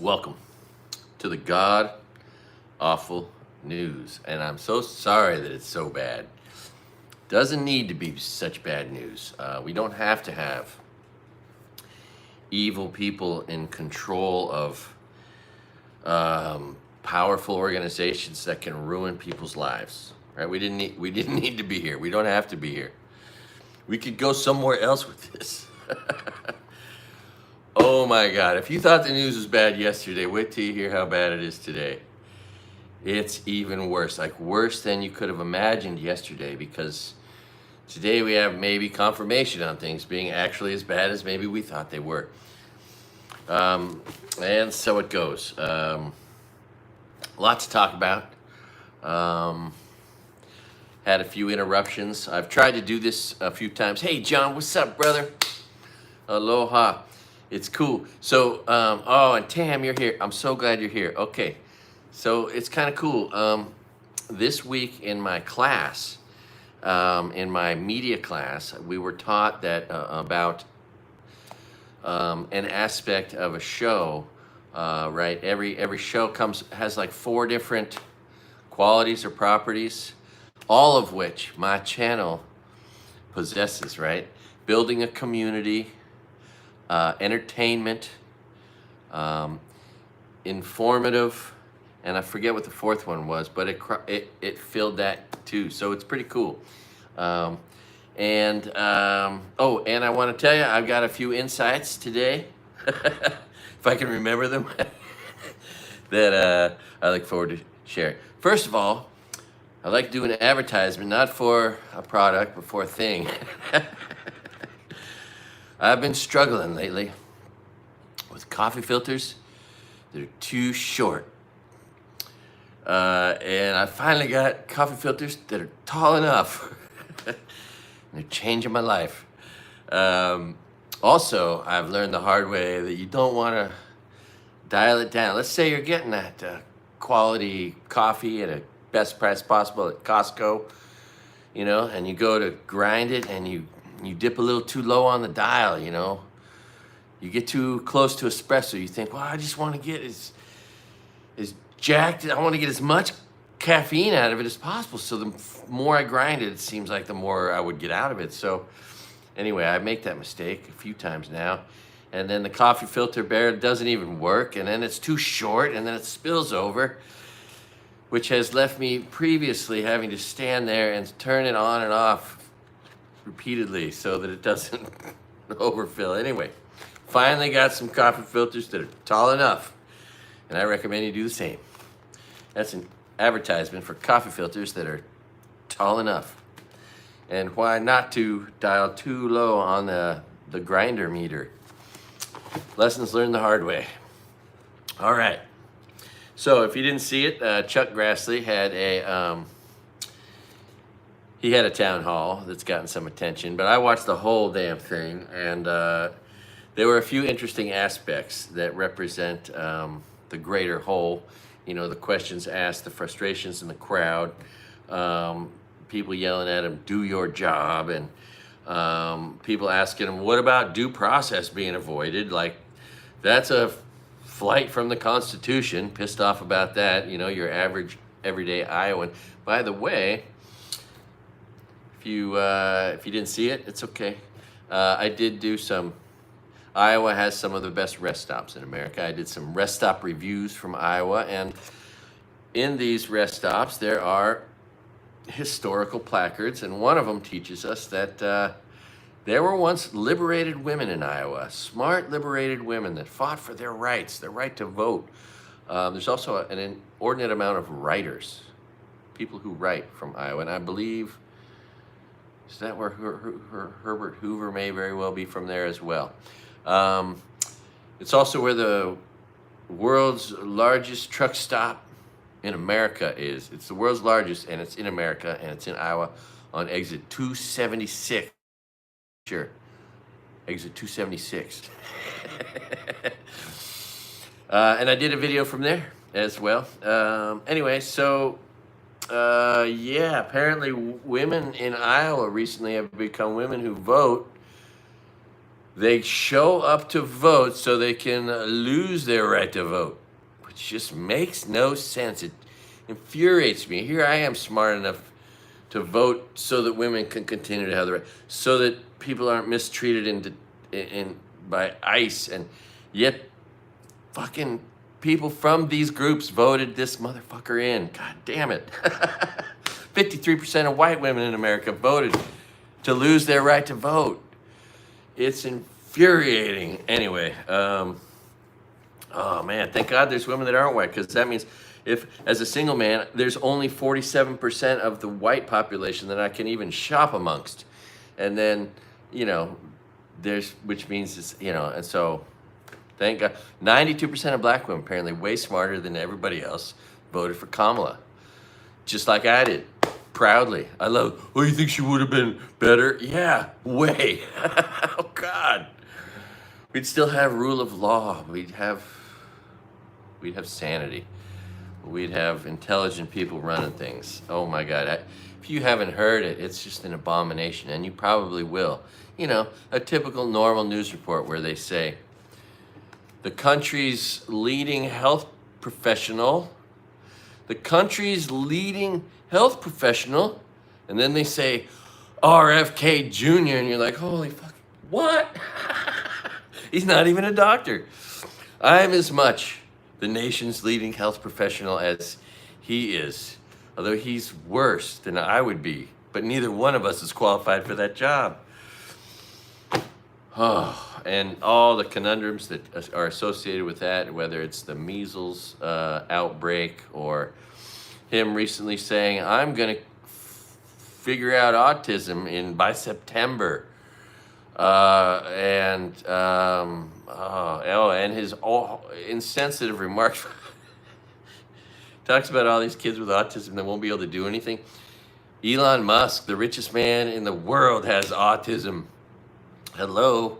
Welcome to the God Awful News. And I'm so sorry that it's so bad. Doesn't need to be such bad news. We don't have to have evil people in control of powerful organizations that can ruin people's lives. Right? We didn't need to be here. We don't have to be here. We could go somewhere else with this. Oh my God. If you thought the news was bad yesterday, wait till you hear how bad it is today. It's even worse, like worse than you could have imagined yesterday, because today we have maybe confirmation on things being actually as bad as maybe we thought they were. And so it goes. Lot to talk about. Had a few interruptions. I've tried to do this a few times. Hey, John, what's up, brother? Aloha. It's cool. So, oh, and Tam, you're here. I'm so glad you're here. Okay. So it's kind of cool. This week in my class, in my media class, we were taught that about an aspect of a show, right? Every show has like 4 different qualities or properties, all of which my channel possesses, right? Building a community, entertainment, informative, and I forget what the 4th one was, but it filled that too. So it's pretty cool. Oh, and I want to tell you, I've got a few insights today, if I can remember them, that I look forward to sharing. First of all, I like to do an advertisement, not for a product, but for a thing. I've been struggling lately with coffee filters that are too short. And I finally got coffee filters that are tall enough. They're changing my life. Also, I've learned the hard way that you don't want to dial it down. Let's say you're getting that quality coffee at a best price possible at Costco, and you go to grind it and you dip a little too low on the dial, You get too close to espresso. You think, well, I just want to get as jacked. I want to get as much caffeine out of it as possible. So the more I grind it, it seems like the more I would get out of it. So anyway, I make that mistake a few times now. And then the coffee filter barrel doesn't even work. And then it's too short, and then it spills over, which has left me previously having to stand there and turn it on and off repeatedly so that it doesn't overfill. Anyway, finally got some coffee filters that are tall enough, and I recommend you do the same. That's an advertisement for coffee filters that are tall enough, and why not to dial too low on the grinder meter. Lessons learned the hard way. All right. So if you didn't see it, Chuck Grassley had a town hall that's gotten some attention, but I watched the whole damn thing, and there were a few interesting aspects that represent the greater whole. The questions asked, the frustrations in the crowd, people yelling at him, "Do your job," and people asking him, "What about due process being avoided?" Like, that's a flight from the Constitution. Pissed off about that. Your average everyday Iowan. By the way, if you didn't see it, it's okay. I did do some. Iowa has some of the best rest stops in America. I did some rest stop reviews from Iowa, and in these rest stops there are historical placards, and one of them teaches us that there were once liberated women in Iowa, smart liberated women that fought for their rights, their right to vote. There's also an inordinate amount of writers, people who write from Iowa, and I believe, is that where Herbert Hoover may very well be from there as well. It's also where the world's largest truck stop in America is. It's the world's largest, and it's in America, and it's in Iowa on exit 276. Sure, exit 276. And I did a video from there as well. Anyway, so yeah, apparently women in Iowa recently have become women who vote They show up to vote so they can lose their right to vote, which just makes no sense. It infuriates me. Here I am, smart enough to vote so that women can continue to have the right, so that people aren't mistreated by ICE, and yet fucking people from these groups voted this motherfucker in. God damn it. 53% of white women in America voted to lose their right to vote. It's infuriating. Anyway, oh man, thank God there's women that aren't white, because that means if, as a single man, there's only 47% of the white population that I can even shop amongst. And then, you know, which means it's, you know, and so thank God. 92% of black women, apparently way smarter than everybody else, voted for Kamala. Just like I did. Proudly. I love, oh, you think she would have been better? Yeah, way. Oh, God. We'd still have rule of law. We'd have sanity. We'd have intelligent people running things. Oh, my God. If you haven't heard it, it's just an abomination, and you probably will. You know, a typical normal news report where they say, the country's leading health professional, and then they say RFK Jr., and you're like, holy fuck, what? He's not even a doctor. I'm as much the nation's leading health professional as he is, although he's worse than I would be, but neither one of us is qualified for that job. Oh, and all the conundrums that are associated with that, whether it's the measles outbreak or him recently saying, I'm going to figure out autism by September. And his insensitive remarks. Talks about all these kids with autism that won't be able to do anything. Elon Musk, the richest man in the world, has autism. Hello?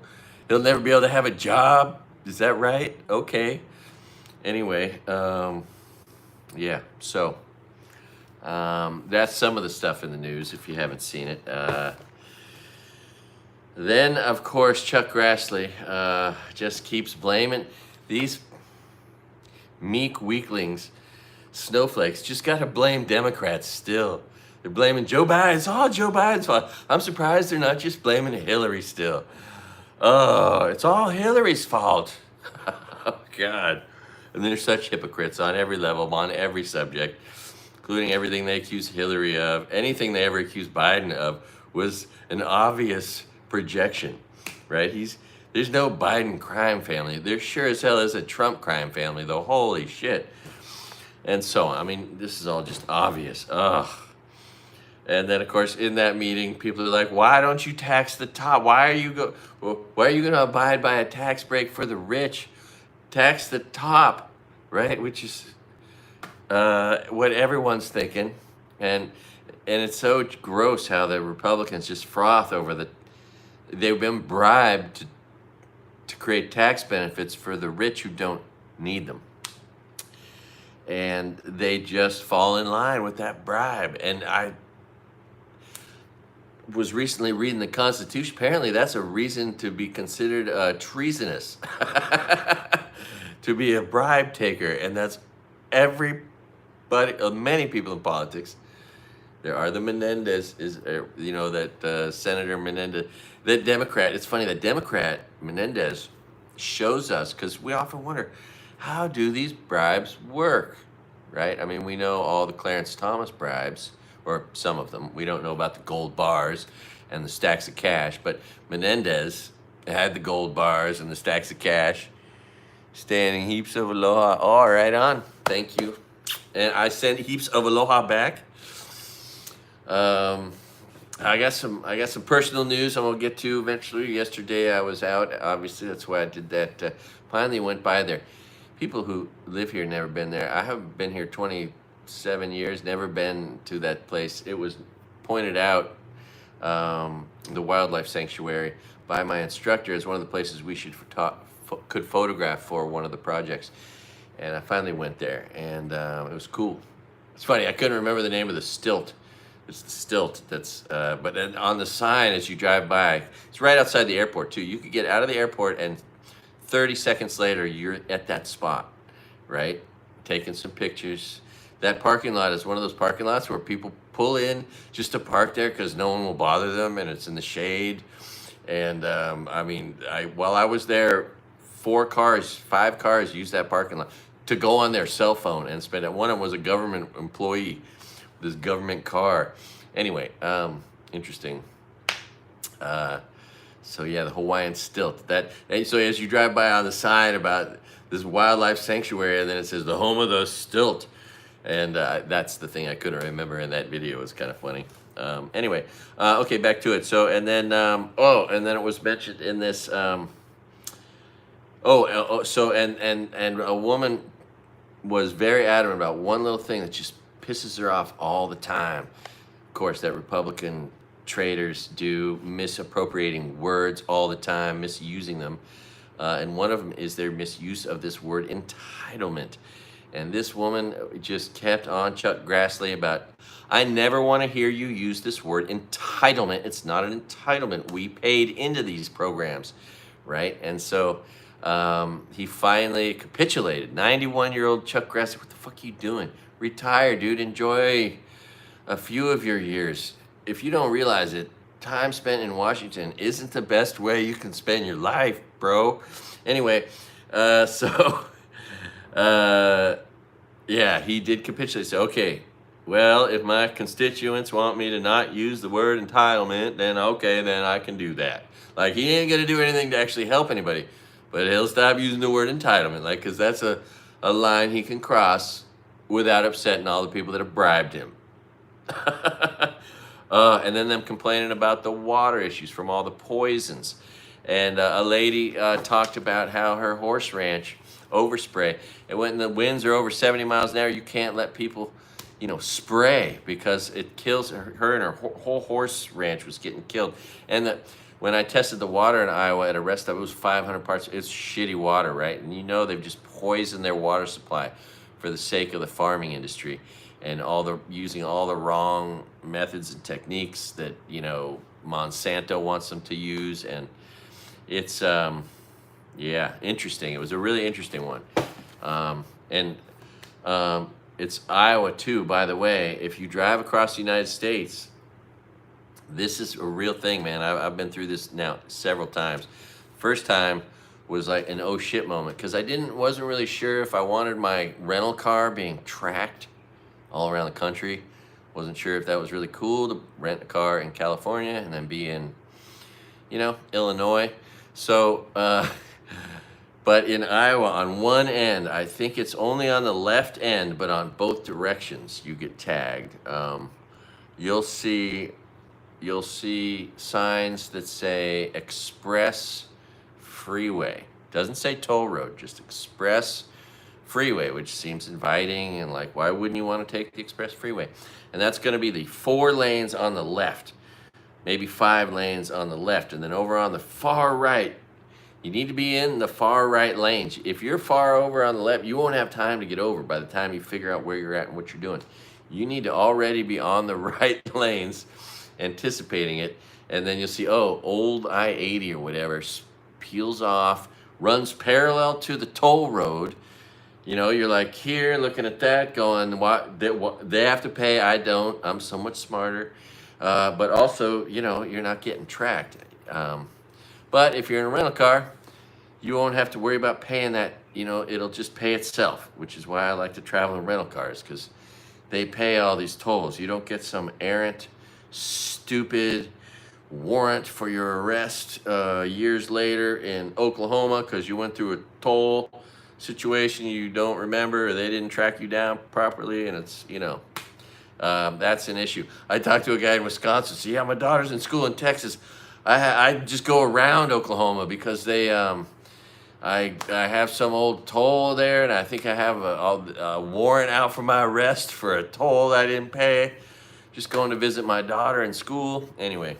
He'll never be able to have a job? Is that right? Okay. Anyway, yeah, so that's some of the stuff in the news if you haven't seen it. Then, of course, Chuck Grassley just keeps blaming these meek weaklings, snowflakes. Just got to blame Democrats still. They're blaming Joe Biden. It's all Joe Biden's fault. I'm surprised they're not just blaming Hillary still. Oh, it's all Hillary's fault. Oh, God. And they're such hypocrites on every level, on every subject, including everything they accuse Hillary of. Anything they ever accused Biden of was an obvious projection, right? There's no Biden crime family. There sure as hell is a Trump crime family, though. Holy shit. And so, I mean, this is all just obvious. Ugh. And then, of course, in that meeting, people are like, why don't you tax the top? Why are you going to abide by a tax break for the rich? Tax the top, right? Which is what everyone's thinking. And it's so gross how the Republicans just froth over they've been bribed to create tax benefits for the rich who don't need them. And they just fall in line with that bribe. And I was recently reading the Constitution. Apparently that's a reason to be considered treasonous, to be a bribe taker. And that's everybody, many people in politics. There are the Menendez, Senator Menendez, that Democrat. It's funny that Democrat Menendez shows us, because we often wonder, how do these bribes work, right? I mean, we know all the Clarence Thomas bribes, or some of them. We don't know about the gold bars and the stacks of cash, but Menendez had the gold bars and the stacks of cash, standing heaps of aloha. Oh, right on. Thank you. And I sent heaps of aloha back. I got some personal news I'm gonna get to eventually. Yesterday I was out. Obviously, that's why I did that. Finally went by there. People who live here never been there. I have been here 27 years, never been to that place. It was pointed out, the wildlife sanctuary, by my instructor as one of the places we could photograph for one of the projects. And I finally went there, and it was cool. It's funny, I couldn't remember the name of the stilt It's the stilt that's, but then on the sign as you drive by, it's right outside the airport too. You could get out of the airport and 30 seconds later, you're at that spot, right? Taking some pictures. That parking lot is one of those parking lots where people pull in just to park there because no one will bother them and it's in the shade. And I mean, while I was there, 5 cars used that parking lot to go on their cell phone and spend it. One of them was a government employee with his government car. Anyway, interesting. So yeah, the Hawaiian stilt. So as you drive by on the sign about this wildlife sanctuary, and then it says the home of the stilt, and that's the thing I couldn't remember in that video. It was kind of funny. Anyway, okay, back to it. So and then and then it was mentioned in this. So and a woman was very adamant about one little thing that just pisses her off all the time. Of course, that Republican traders do, misappropriating words all the time, misusing them. And one of them is their misuse of this word entitlement. And this woman just kept on Chuck Grassley about, I never want to hear you use this word entitlement. It's not an entitlement. We paid into these programs, right? And so he finally capitulated. 91-year-old Chuck Grassley, what the fuck are you doing? Retire, dude. Enjoy a few of your years. If you don't realize it, time spent in Washington isn't the best way you can spend your life, bro. Anyway, yeah, he did capitulate. So, okay, well, if my constituents want me to not use the word entitlement, then okay, then I can do that. Like, he ain't gonna do anything to actually help anybody, but he'll stop using the word entitlement, like, because that's a line he can cross without upsetting all the people that have bribed him. And then them complaining about the water issues from all the poisons. And a lady talked about how her horse ranch overspray. And when the winds are over 70 miles an hour, you can't let people, spray because it kills her. Her and her whole horse ranch was getting killed. And when I tested the water in Iowa at a rest stop, it was 500 parts. It's shitty water, right? And they've just poisoned their water supply for the sake of the farming industry. And using all the wrong methods and techniques that Monsanto wants them to use, and it's interesting. It was a really interesting one, it's Iowa too, by the way. If you drive across the United States, this is a real thing, man. I've been through this now several times. First time was like an oh shit moment because I wasn't really sure if I wanted my rental car being tracked all around the country. Wasn't sure if that was really cool to rent a car in California and then be in, Illinois. So, but in Iowa, on one end, I think it's only on the left end, but on both directions, you get tagged. You'll see signs that say Express Freeway. Doesn't say toll road, just Express Freeway, which seems inviting and like, why wouldn't you want to take the Express Freeway? And that's going to be the 4 lanes on the left, maybe 5 lanes on the left, and then over on the far right, you need to be in the far right lanes. If you're far over on the left, you won't have time to get over by the time you figure out where you're at and what you're doing. You need to already be on the right lanes, anticipating it, and then you'll see, old I-80 or whatever peels off, runs parallel to the toll road. You're like here looking at that going, what they have to pay, I don't. I'm so much smarter. But also, you're not getting tracked. But if you're in a rental car, you won't have to worry about paying that. It'll just pay itself, which is why I like to travel in rental cars, because they pay all these tolls. You don't get some errant, stupid warrant for your arrest years later in Oklahoma because you went through a toll situation you don't remember, or they didn't track you down properly, and it's that's an issue. I talked to a guy in Wisconsin. So yeah, my daughter's in school in Texas. I just go around Oklahoma because they I have some old toll there, and I think I have a warrant out for my arrest for a toll I didn't pay. Just going to visit my daughter in school. Anyway,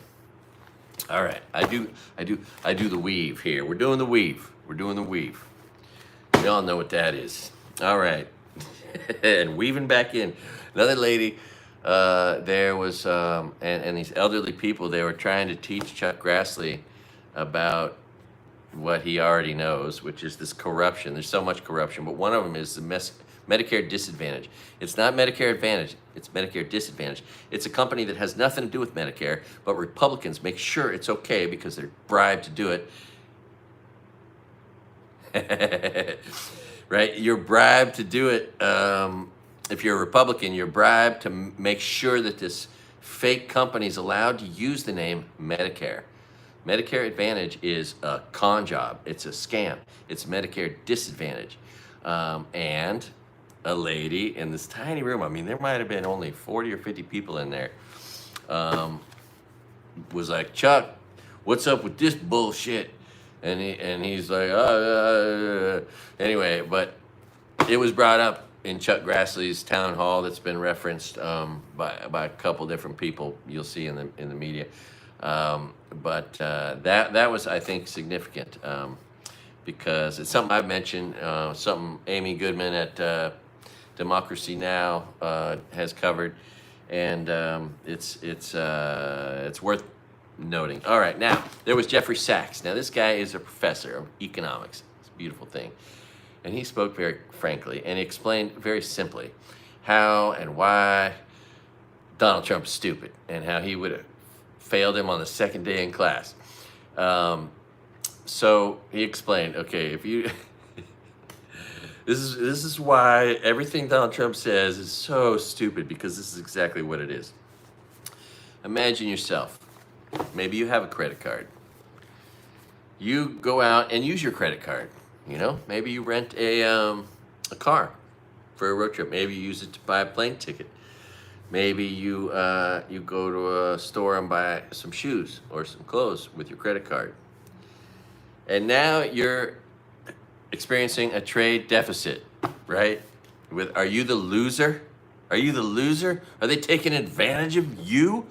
all right. I do the weave here. We're doing the weave. We all know what that is. All right. And weaving back in. Another lady there was, and these elderly people, they were trying to teach Chuck Grassley about what he already knows, which is this corruption. There's so much corruption, but one of them is the Medicare disadvantage. It's not Medicare Advantage, it's Medicare disadvantage. It's a company that has nothing to do with Medicare, but Republicans make sure it's okay because they're bribed to do it. Right? You're bribed to do it. If you're a Republican, you're bribed to make sure that this fake company is allowed to use the name Medicare. Medicare Advantage is a con job. It's a scam. It's Medicare disadvantage. And a lady in this tiny room, I mean, there might have been only 40 or 50 people in there, was like, Chuck, what's up with this bullshit? And he's like, anyway, but it was brought up in Chuck Grassley's town hall that's been referenced by a couple different people you'll see in the media. But that was, I think, significant because it's something I've mentioned, something Amy Goodman at Democracy Now! Has covered, and it's worth noting. All right, now there was Jeffrey Sachs. Now this guy is a professor of economics. It's a beautiful thing, and he spoke very frankly, and he explained very simply how and why Donald Trump is stupid, and how he would have failed him on the second day in class. So he explained, okay, if you this is why everything Donald Trump says is so stupid, because this is exactly what it is. Imagine yourself. Maybe you have a credit card. You go out and use your credit card. You know, maybe you rent a car for a road trip. Maybe you use it to buy a plane ticket. Maybe you go to a store and buy some shoes or some clothes with your credit card. And now you're experiencing a trade deficit, right? Are you the loser? Are you the loser? Are they taking advantage of you,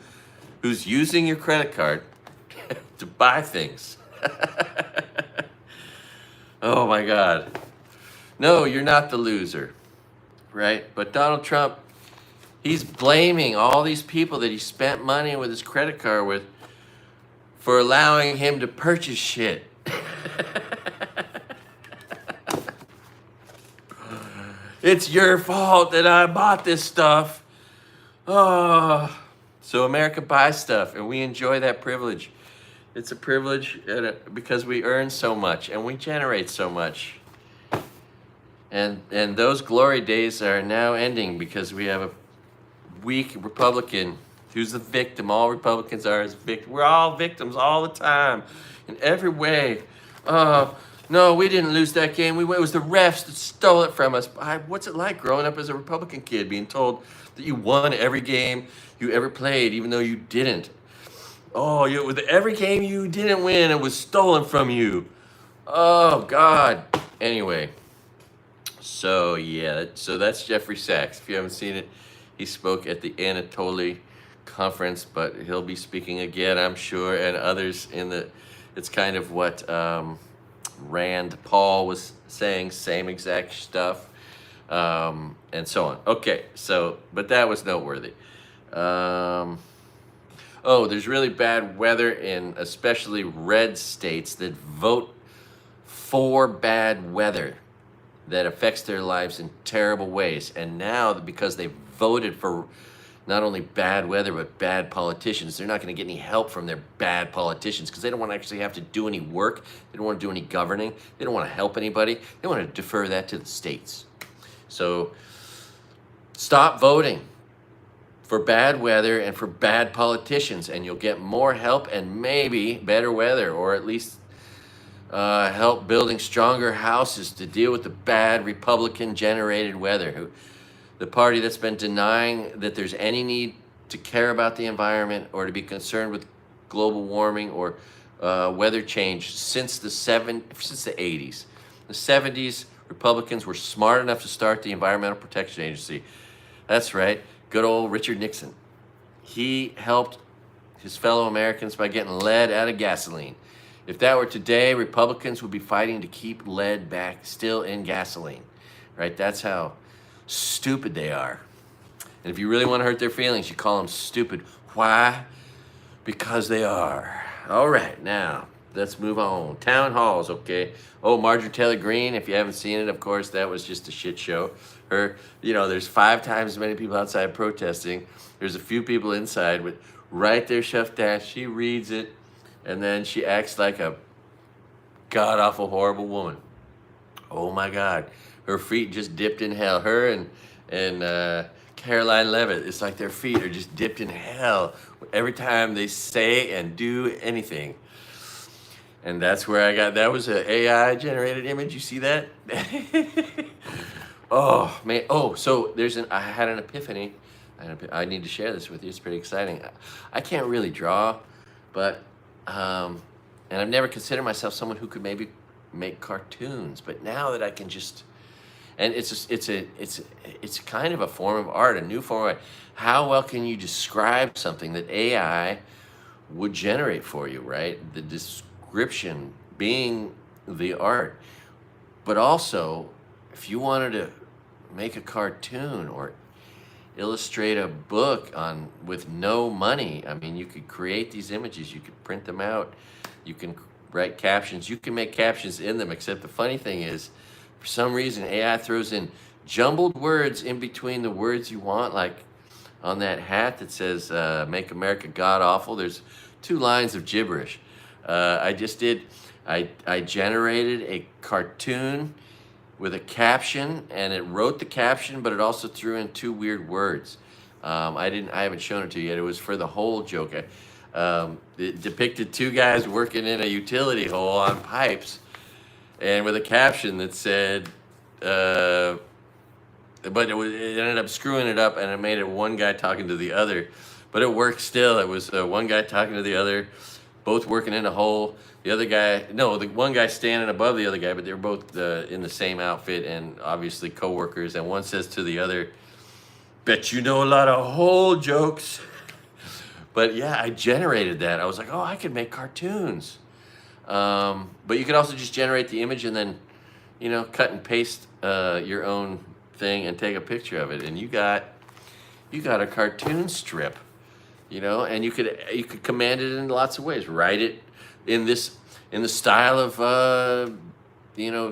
who's using your credit card to buy things? Oh my God. No, you're not the loser, right? But Donald Trump, he's blaming all these people that he spent money with his credit card with for allowing him to purchase shit. It's your fault that I bought this stuff. Oh. So America buys stuff, and we enjoy that privilege. It's a privilege because we earn so much and we generate so much. And those glory days are now ending because we have a weak Republican who's the victim. All Republicans are is victims. We're all victims all the time, in every way. No, we didn't lose that game. It was the refs that stole it from us. What's it like growing up as a Republican kid, being told that you won every game you ever played, even though you didn't? Oh, with every game you didn't win, it was stolen from you. Oh, God. Anyway, so yeah, so that's Jeffrey Sachs. If you haven't seen it, he spoke at the Anatoly conference, but he'll be speaking again, I'm sure, and others it's kind of what Rand Paul was saying, same exact stuff, and so on. Okay, so, but that was noteworthy. Oh, there's really bad weather in especially red states that vote for bad weather that affects their lives in terrible ways. And now, because they voted for not only bad weather, but bad politicians, they're not going to get any help from their bad politicians because they don't want to actually have to do any work. They don't want to do any governing. They don't want to help anybody. They want to defer that to the states. So stop voting for bad weather and for bad politicians, and you'll get more help and maybe better weather, or at least help building stronger houses to deal with the bad Republican-generated weather. The party that's been denying that there's any need to care about the environment or to be concerned with global warming or weather change since the 80s. The 70s, Republicans were smart enough to start the Environmental Protection Agency. That's right. Good old Richard Nixon. He helped his fellow Americans by getting lead out of gasoline. If that were today, Republicans would be fighting to keep lead back still in gasoline, right? That's how stupid they are. And if you really want to hurt their feelings, you call them stupid. Why? Because they are. All right, now let's move on. Town halls, okay. Oh, Marjorie Taylor Greene, if you haven't seen it, of course, that was just a shit show. There's 5 times as many people outside protesting. There's a few people inside with right there shoved down. She reads it, and then she acts like a god-awful, horrible woman. Oh my God, her feet just dipped in hell. Her and Caroline Levitt, it's like their feet are just dipped in hell every time they say and do anything. And that's where that was an AI generated image. You see that? Oh man. Oh, so I had an epiphany. I need to share this with you. It's pretty exciting. I can't really draw, but and I've never considered myself someone who could maybe make cartoons. But now that I can just, and it's kind of a form of art, a new form of art. How well can you describe something that AI would generate for you, right? The description being the art. But also, if you wanted to make a cartoon or illustrate a book with no money, I mean, you could create these images, you could print them out, you can write captions, you can make captions in them, except the funny thing is, for some reason, AI throws in jumbled words in between the words you want, like on that hat that says, make America god-awful, there's 2 lines of gibberish. I generated a cartoon with a caption, and it wrote the caption, but it also threw in 2 weird words. I haven't shown it to you yet. It was for the hole joke. It depicted 2 guys working in a utility hole on pipes, and with a caption that said, but it ended up screwing it up, and it made it one guy talking to the other, but it worked still. It was one guy talking to the other, both working in a hole. The one guy standing above the other guy, but they were both in the same outfit and obviously co-workers. And one says to the other, bet you know a lot of hole jokes. But yeah, I generated that. I was like, oh, I could make cartoons. But you could also just generate the image and then, cut and paste your own thing and take a picture of it. And you got a cartoon strip, and you could command it in lots of ways. Write it in the style of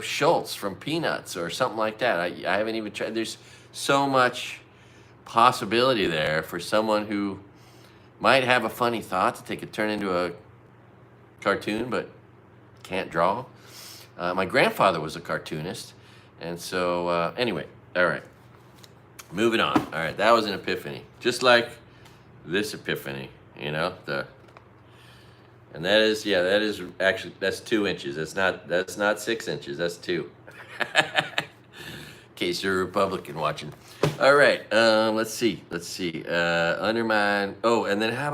Schultz from Peanuts or something like that. I haven't even tried. There's so much possibility there for someone who might have a funny thought that they could turn into a cartoon but can't draw. My grandfather was a cartoonist, and so anyway, all right, moving on. All right, that was an epiphany, just like this epiphany, and that is actually, that's 2 inches. That's not 6 inches. That's 2. In case you're a Republican watching. All right. Let's see. Undermine. Oh, and then how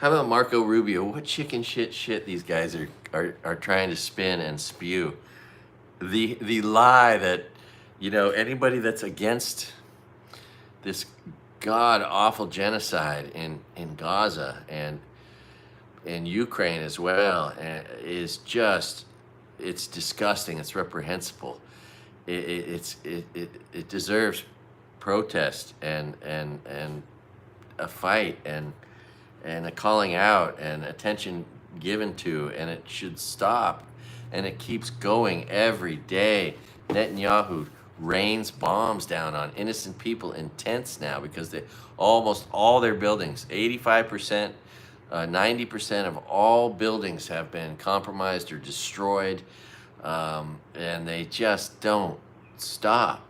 about Marco Rubio? What chicken shit these guys are trying to spin and spew. The lie that anybody that's against this god awful genocide in Gaza and in Ukraine as well, is just, it's disgusting. It's reprehensible. It deserves protest and a fight and a calling out and attention given to, and it should stop. And it keeps going every day. Netanyahu rains bombs down on innocent people in tents now because almost all their buildings, 85%. 90% of all buildings have been compromised or destroyed, and they just don't stop.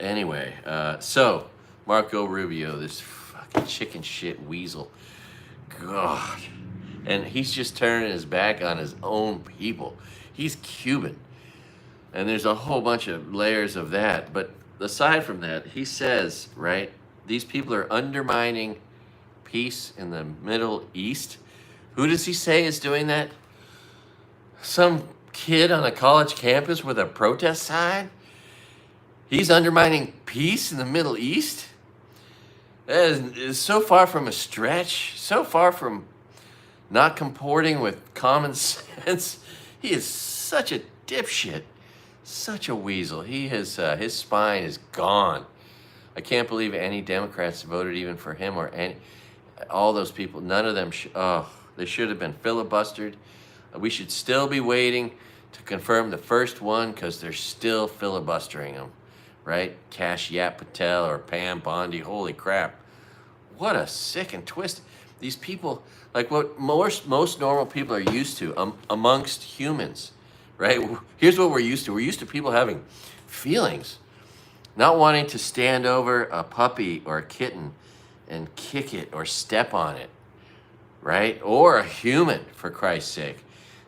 Anyway, so Marco Rubio, this fucking chicken shit weasel, God, and he's just turning his back on his own people. He's Cuban, and there's a whole bunch of layers of that. But aside from that, he says, right, these people are undermining peace in the Middle East. Who does he say is doing that? Some kid on a college campus with a protest sign? He's undermining peace in the Middle East? That is so far from a stretch, so far from not comporting with common sense. He is such a dipshit, such a weasel. His spine is gone. I can't believe any Democrats voted even for him or all those people. None of them, they should have been filibustered. We should still be waiting to confirm the first one because they're still filibustering them, right? Kash Yap Patel or Pam Bondi, holy crap. What a sick and twist. These people, like what most normal people are used to amongst humans, right? Here's what we're used to. We're used to people having feelings, not wanting to stand over a puppy or a kitten and kick it or step on it, right? Or a human, for Christ's sake,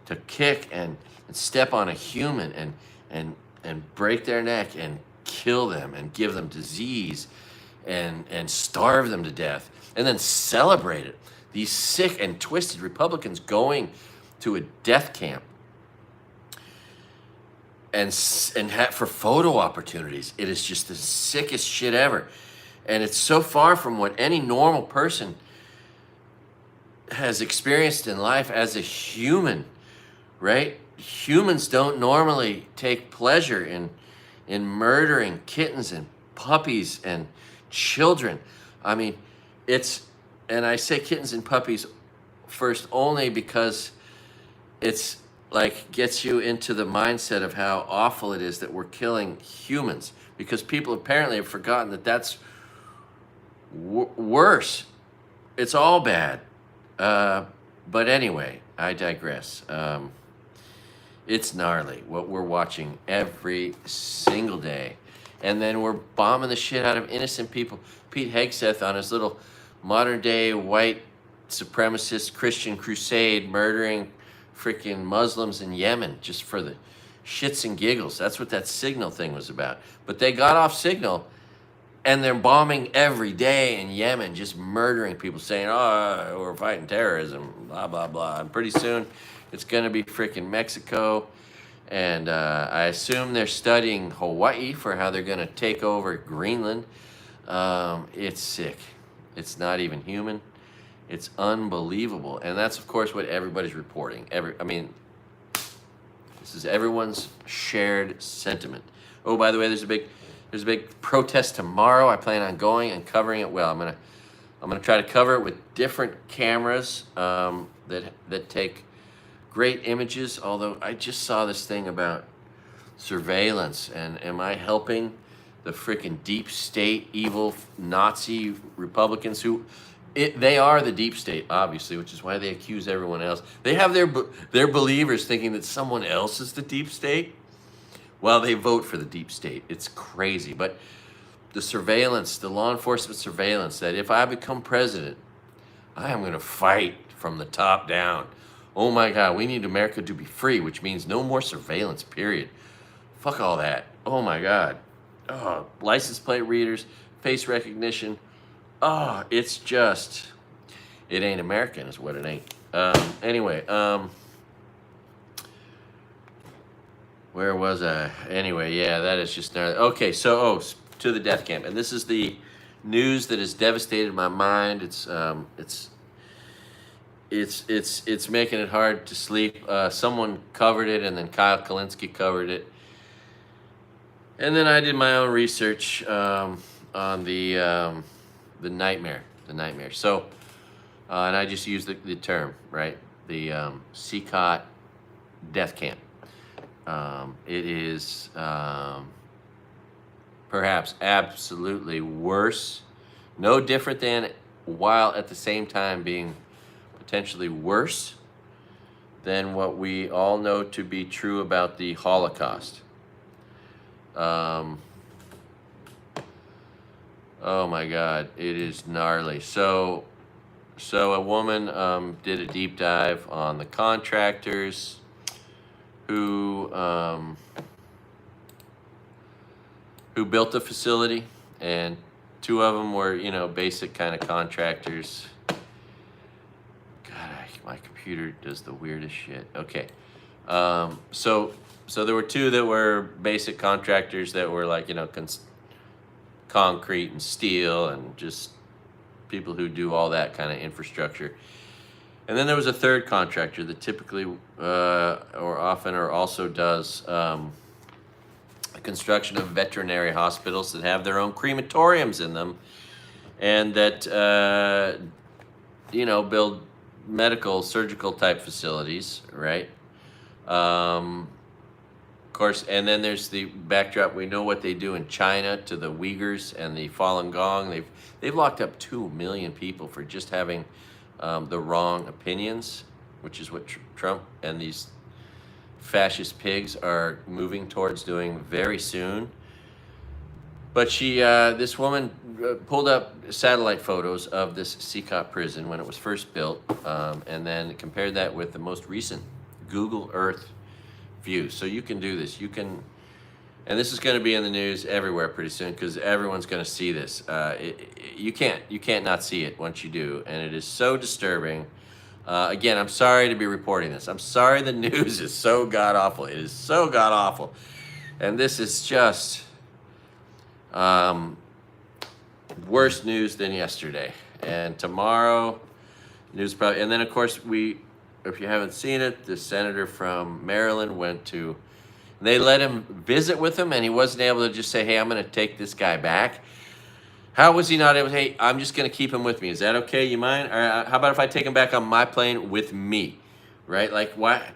to kick and step on a human and break their neck and kill them and give them disease and starve them to death and then celebrate it. These sick and twisted Republicans going to a death camp and for photo opportunities. It is just the sickest shit ever. And it's so far from what any normal person has experienced in life as a human, right? Humans don't normally take pleasure in murdering kittens and puppies and children. I mean, and I say kittens and puppies first only because it's like gets you into the mindset of how awful it is that we're killing humans, because people apparently have forgotten that that's worse. It's all bad. But anyway, I digress. It's gnarly what we're watching every single day. And then we're bombing the shit out of innocent people. Pete Hegseth on his little modern day white supremacist Christian crusade murdering freaking Muslims in Yemen just for the shits and giggles. That's what that Signal thing was about. But they got off Signal and they're bombing every day in Yemen, just murdering people, saying, oh, we're fighting terrorism, blah, blah, blah. And pretty soon it's going to be freaking Mexico. And I assume they're studying Hawaii for how they're going to take over Greenland. It's sick. It's not even human. It's unbelievable. And that's, of course, what everybody's reporting. I mean, this is everyone's shared sentiment. Oh, by the way, there's a big protest tomorrow. I plan on going and covering it well. I'm gonna try to cover it with different cameras that take great images. Although I just saw this thing about surveillance, and am I helping the freaking deep state, evil Nazi Republicans who? They are the deep state, obviously, which is why they accuse everyone else. They have their believers thinking that someone else is the deep state while they vote for the deep state. It's crazy. But the surveillance, the law enforcement surveillance, that if I become president, I am going to fight from the top down. Oh my God, we need America to be free, which means no more surveillance, period. Fuck all that. Oh my God. Oh, license plate readers, face recognition. Oh, it's just, it ain't American is what it ain't. Anyway, where was I? Anyway, yeah, that is just gnarly. Okay, so, to the death camp. And this is the news that has devastated my mind. It's making it hard to sleep. Someone covered it, and then Kyle Kalinske covered it. And then I did my own research on the nightmare. So, and I just used the term, right? The CCOT death camp. It is perhaps absolutely worse, no different than, while at the same time being potentially worse than what we all know to be true about the Holocaust. Oh my God, it is gnarly. So a woman did a deep dive on the contractors who built the facility, and two of them were, basic kind of contractors. God, my computer does the weirdest shit. Okay, so there were two that were basic contractors that were like, concrete and steel and just people who do all that kind of infrastructure. And then there was a third contractor that typically or often or also does the construction of veterinary hospitals that have their own crematoriums in them, and that build medical, surgical type facilities, right? Of course, and then there's the backdrop. We know what they do in China to the Uyghurs and the Falun Gong. They've locked up 2 million people for just having the wrong opinions, which is what Trump and these fascist pigs are moving towards doing very soon. But this woman pulled up satellite photos of this CCOP prison when it was first built, and then compared that with the most recent Google Earth view. So you can do this. And this is going to be in the news everywhere pretty soon because everyone's going to see this. You can't not see it once you do, and it is so disturbing. Again, I'm sorry to be reporting this. I'm sorry the news is so god awful. It is so god awful, and this is just worse news than yesterday. And tomorrow, news probably. And then of course if you haven't seen it, the senator from Maryland went to. They let him visit with him, and he wasn't able to just say, "Hey, I'm going to take this guy back." How was he not able to, "Hey, I'm just going to keep him with me. Is that okay? You mind? Or how about if I take him back on my plane with me?" Right? Like, why?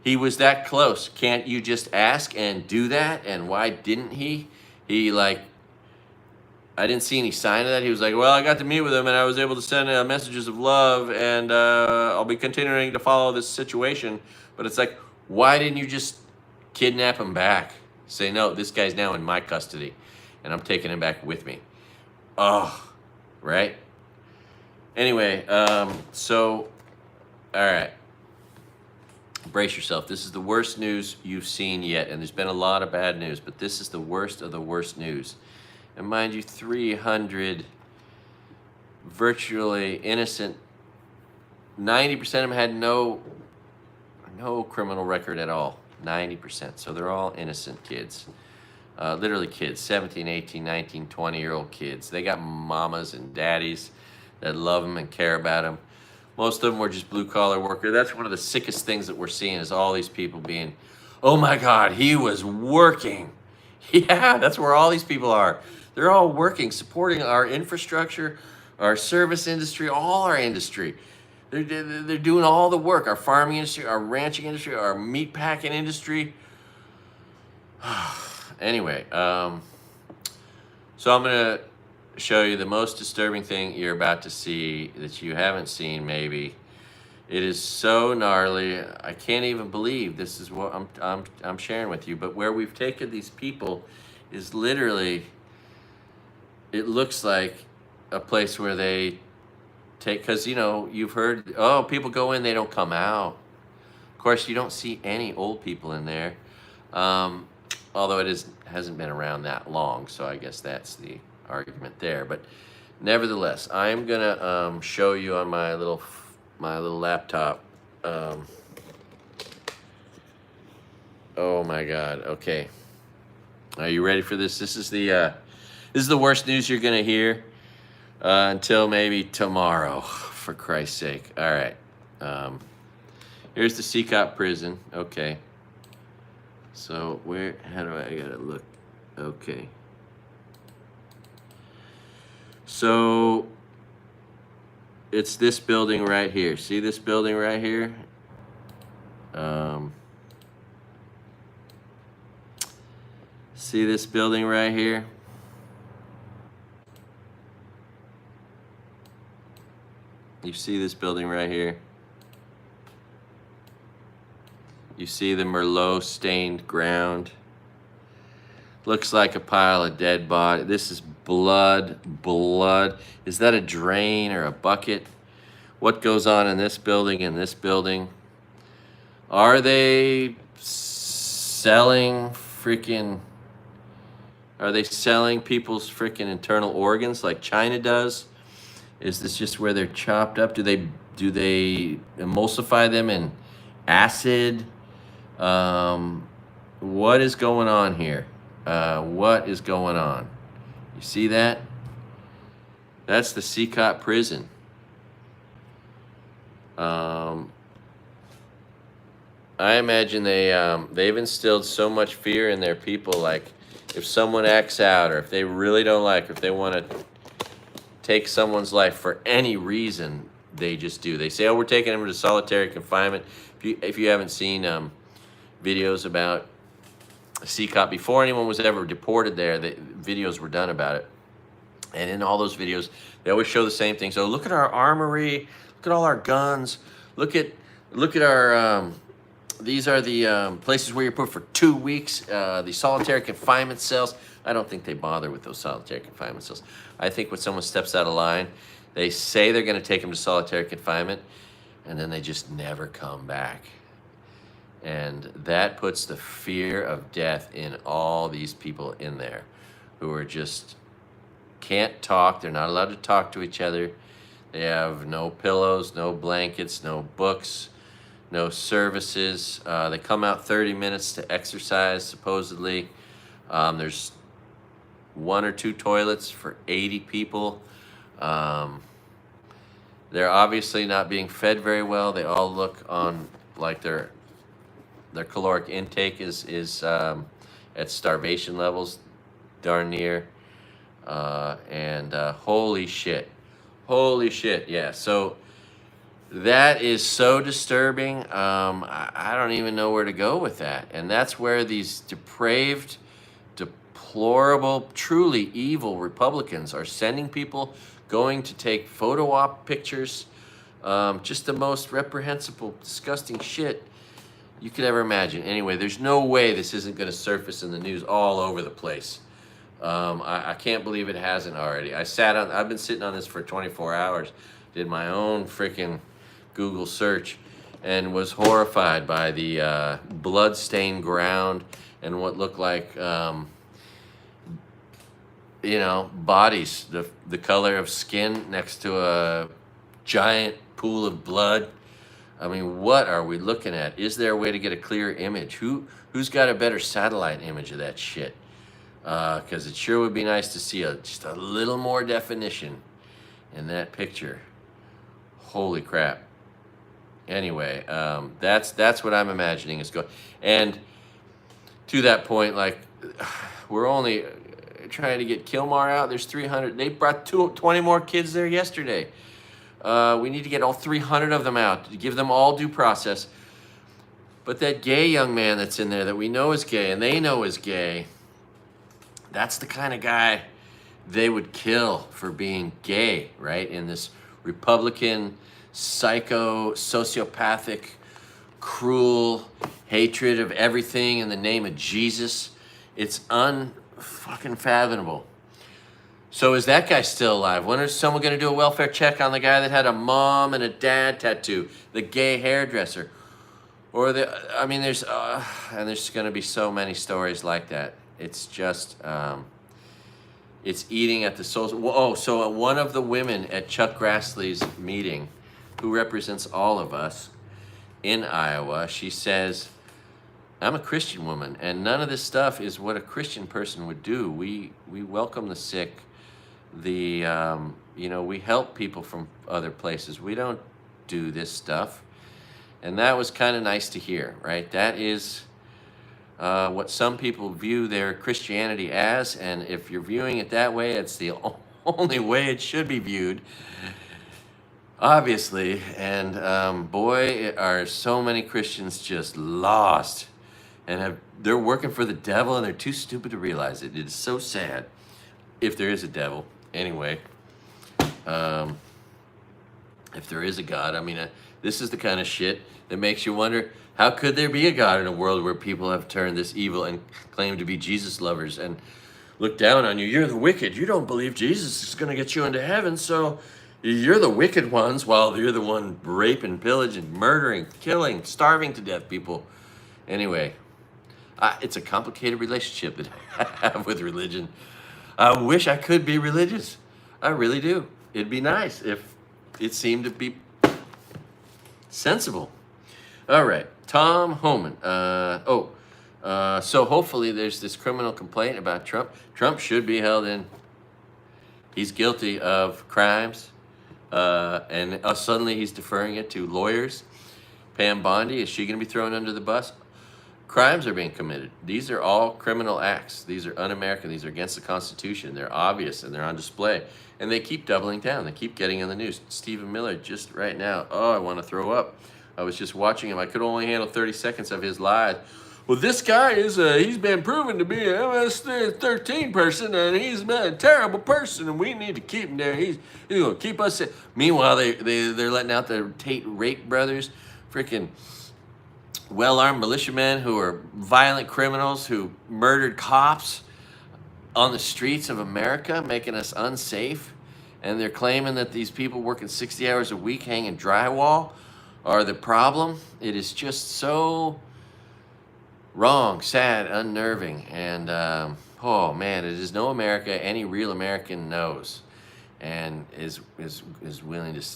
He was that close. Can't you just ask and do that? And why didn't he? I didn't see any sign of that. He was like, "Well, I got to meet with him, and I was able to send messages of love, and I'll be continuing to follow this situation." But it's like, why didn't you just kidnap him back? Say, "No, this guy's now in my custody, and I'm taking him back with me." Oh, right? Anyway, so, all right. Brace yourself. This is the worst news you've seen yet, and there's been a lot of bad news, but this is the worst of the worst news. And mind you, 300 virtually innocent, 90% of them had no criminal record at all. 90%. So they're all innocent kids. Literally kids, 17, 18, 19, 20-year-old kids. They got mamas and daddies that love them and care about them. Most of them were just blue-collar workers. That's one of the sickest things that we're seeing is all these people being, "Oh my God, he was working." Yeah, that's where all these people are. They're all working, supporting our infrastructure, our service industry, all our industry. They're doing all the work. Our farming industry, our ranching industry, our meat packing industry. Anyway, so I'm going to show you the most disturbing thing you're about to see that you haven't seen maybe. It is so gnarly. I can't even believe this is what I'm sharing with you. But where we've taken these people is literally, it looks like a place where they take, because you've heard, oh, people go in, they don't come out. Of course, you don't see any old people in there, although it hasn't been around that long, so I guess that's the argument there. But nevertheless, I'm gonna show you on my little laptop. Oh my God. Okay, are you ready for this? This is the worst news you're gonna hear until maybe tomorrow, for Christ's sake. All right. Here's the CCOP prison. Okay. So how do I gotta look? Okay. So it's this building right here. See this building right here? See this building right here? You see this building right here? You see the Merlot stained ground? Looks like a pile of dead body. This is blood. Is that a drain or a bucket? What goes on in this building and this building? Are they selling people's freaking internal organs like China does? Is this just where they're chopped up? Do they emulsify them in acid? What is going on here? What is going on? You see that? That's the CCOP prison. I imagine they've instilled so much fear in their people. Like, if someone acts out, or if they really don't like, or if they want to take someone's life for any reason, they just do. They say, "Oh, we're taking them into solitary confinement." If you haven't seen videos about CCOP before anyone was ever deported there, the videos were done about it, and in all those videos, they always show the same thing. So look at our armory, look at all our guns, look at our. These are the places where you're put for 2 weeks, the solitary confinement cells. I don't think they bother with those solitary confinement cells. I think when someone steps out of line, they say they're going to take them to solitary confinement, and then they just never come back. And that puts the fear of death in all these people in there who are just can't talk. They're not allowed to talk to each other. They have no pillows, no blankets, no books, no services. They come out 30 minutes to exercise, supposedly. There's 1 or 2 toilets for 80 people. They're obviously not being fed very well. They all look on like their caloric intake is at starvation levels, darn near. And holy shit, yeah. So that is so disturbing. I don't even know where to go with that. And that's where these depraved, deplorable, truly evil Republicans are sending people going to take photo op pictures. Just the most reprehensible, disgusting shit you could ever imagine. Anyway, there's no way this isn't going to surface in the news all over the place. I can't believe it hasn't already. I've been sitting on this for 24 hours, did my own freaking Google search, and was horrified by the blood-stained ground and what looked like, bodies, the color of skin next to a giant pool of blood. I mean, what are we looking at? Is there a way to get a clear image? Who's got a better satellite image of that shit? Because it sure would be nice to see just a little more definition in that picture. Holy crap. Anyway, that's what I'm imagining is going. And to that point, like, we're only trying to get Kilmar out. There's 300. They brought 20 more kids there yesterday. We need to get all 300 of them out, to give them all due process. But that gay young man that's in there that we know is gay and they know is gay, that's the kind of guy they would kill for being gay, right? In this Republican, psycho, sociopathic, cruel hatred of everything in the name of Jesus. It's unfucking fathomable. So is that guy still alive? When is someone going to do a welfare check on the guy that had a mom and a dad tattoo, the gay hairdresser? Or there's going to be so many stories like that. It's just, it's eating at the souls. Oh, so one of the women at Chuck Grassley's meeting, who represents all of us in Iowa, she says, I'm a Christian woman, and none of this stuff is what a Christian person would do. We welcome the sick. We help people from other places. We don't do this stuff. And that was kind of nice to hear, right? That is what some people view their Christianity as, and if you're viewing it that way, it's the only way it should be viewed, obviously. And boy, are so many Christians just lost, and they're working for the devil, and they're too stupid to realize it. It is so sad, if there is a devil. Anyway, if there is a God, I mean, this is the kind of shit that makes you wonder, how could there be a God in a world where people have turned this evil and claim to be Jesus lovers and look down on you? You're the wicked. You don't believe Jesus is going to get you into heaven, so you're the wicked ones, while you're the one raping, pillaging, murdering, killing, starving to death people. Anyway, it's a complicated relationship that I have with religion. I wish I could be religious. I really do. It'd be nice if it seemed to be sensible. All right, Tom Homan. So hopefully there's this criminal complaint about Trump. Trump should be held in. He's guilty of crimes, and suddenly he's deferring it to lawyers. Pam Bondi, is she going to be thrown under the bus? Crimes are being committed. These are all criminal acts. These are un-American. These are against the Constitution. They're obvious and they're on display. And they keep doubling down. They keep getting in the news. Stephen Miller, just right now, oh, I want to throw up. I was just watching him. I could only handle 30 seconds of his live. Well, this guy he's been proven to be an MS-13 person, and he's been a terrible person, and we need to keep him there. He's going to keep us safe. Meanwhile, they're letting out the Tate rape brothers, freaking well-armed militiamen who are violent criminals who murdered cops on the streets of America, making us unsafe. And they're claiming that these people working 60 hours a week hanging drywall are the problem. It is just so wrong, sad, unnerving, and oh man, it is no America any real American knows and is willing to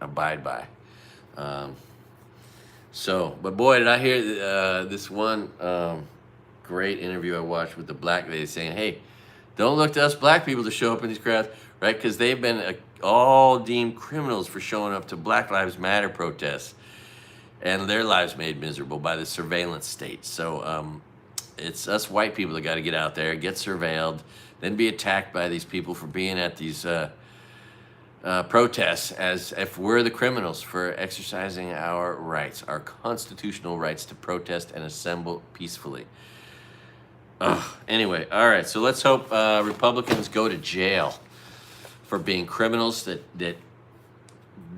abide by. But boy, did I hear this one great interview I watched with the black lady saying, hey, don't look to us black people to show up in these crowds, right? Because they've been all deemed criminals for showing up to Black Lives Matter protests, and their lives made miserable by the surveillance state. So it's us white people that got to get out there, get surveilled, then be attacked by these people for being at these protests as if we're the criminals for exercising our rights, our constitutional rights to protest and assemble peacefully. Anyway, all right, so let's hope Republicans go to jail for being criminals that